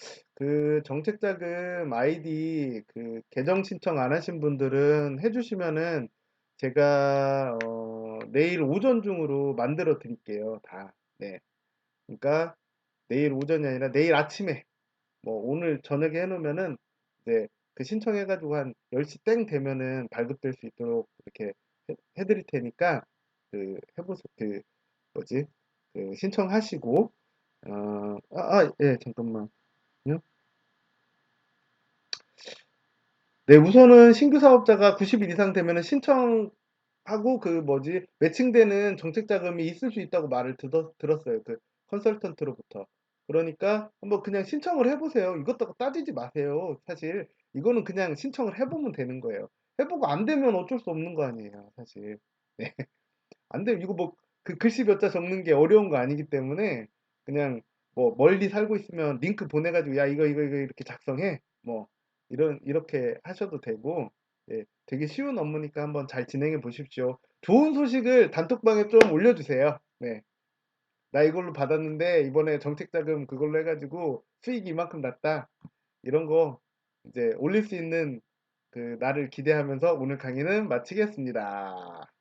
정책자금 아이디 계정 신청 안 하신 분들은 해주시면은 제가 내일 오전 중으로 만들어 드릴게요. 다. 네. 그러니까 내일 오전이 아니라 내일 아침에 뭐 오늘 저녁에 해놓으면은 이제 신청해가지고 한 10시 땡 되면은 발급될 수 있도록 이렇게 해드릴 테니까 해보세요. 뭐지? 신청하시고 예, 잠깐만요. 네, 우선은 신규 사업자가 90일 이상 되면은 신청하고 뭐지? 매칭되는 정책 자금이 있을 수 있다고 말을 들었어요. 컨설턴트로부터. 그러니까 한번 그냥 신청을 해보세요. 이것저것 따지지 마세요. 사실 이거는 그냥 신청을 해보면 되는 거예요. 해보고 안 되면 어쩔 수 없는 거 아니에요. 사실. 네. 안 되면 이거 뭐 글씨 몇 자 적는 게 어려운 거 아니기 때문에 그냥 뭐 멀리 살고 있으면 링크 보내가지고 야 이거 이렇게 작성해 뭐 이렇게 하셔도 되고 예, 되게 쉬운 업무니까 한번 잘 진행해 보십시오. 좋은 소식을 단톡방에 좀 올려주세요. 네, 나 이걸로 받았는데 이번에 정책자금 그걸로 해가지고 수익이 이만큼 났다. 이런 거 이제 올릴 수 있는 날을 기대하면서 오늘 강의는 마치겠습니다.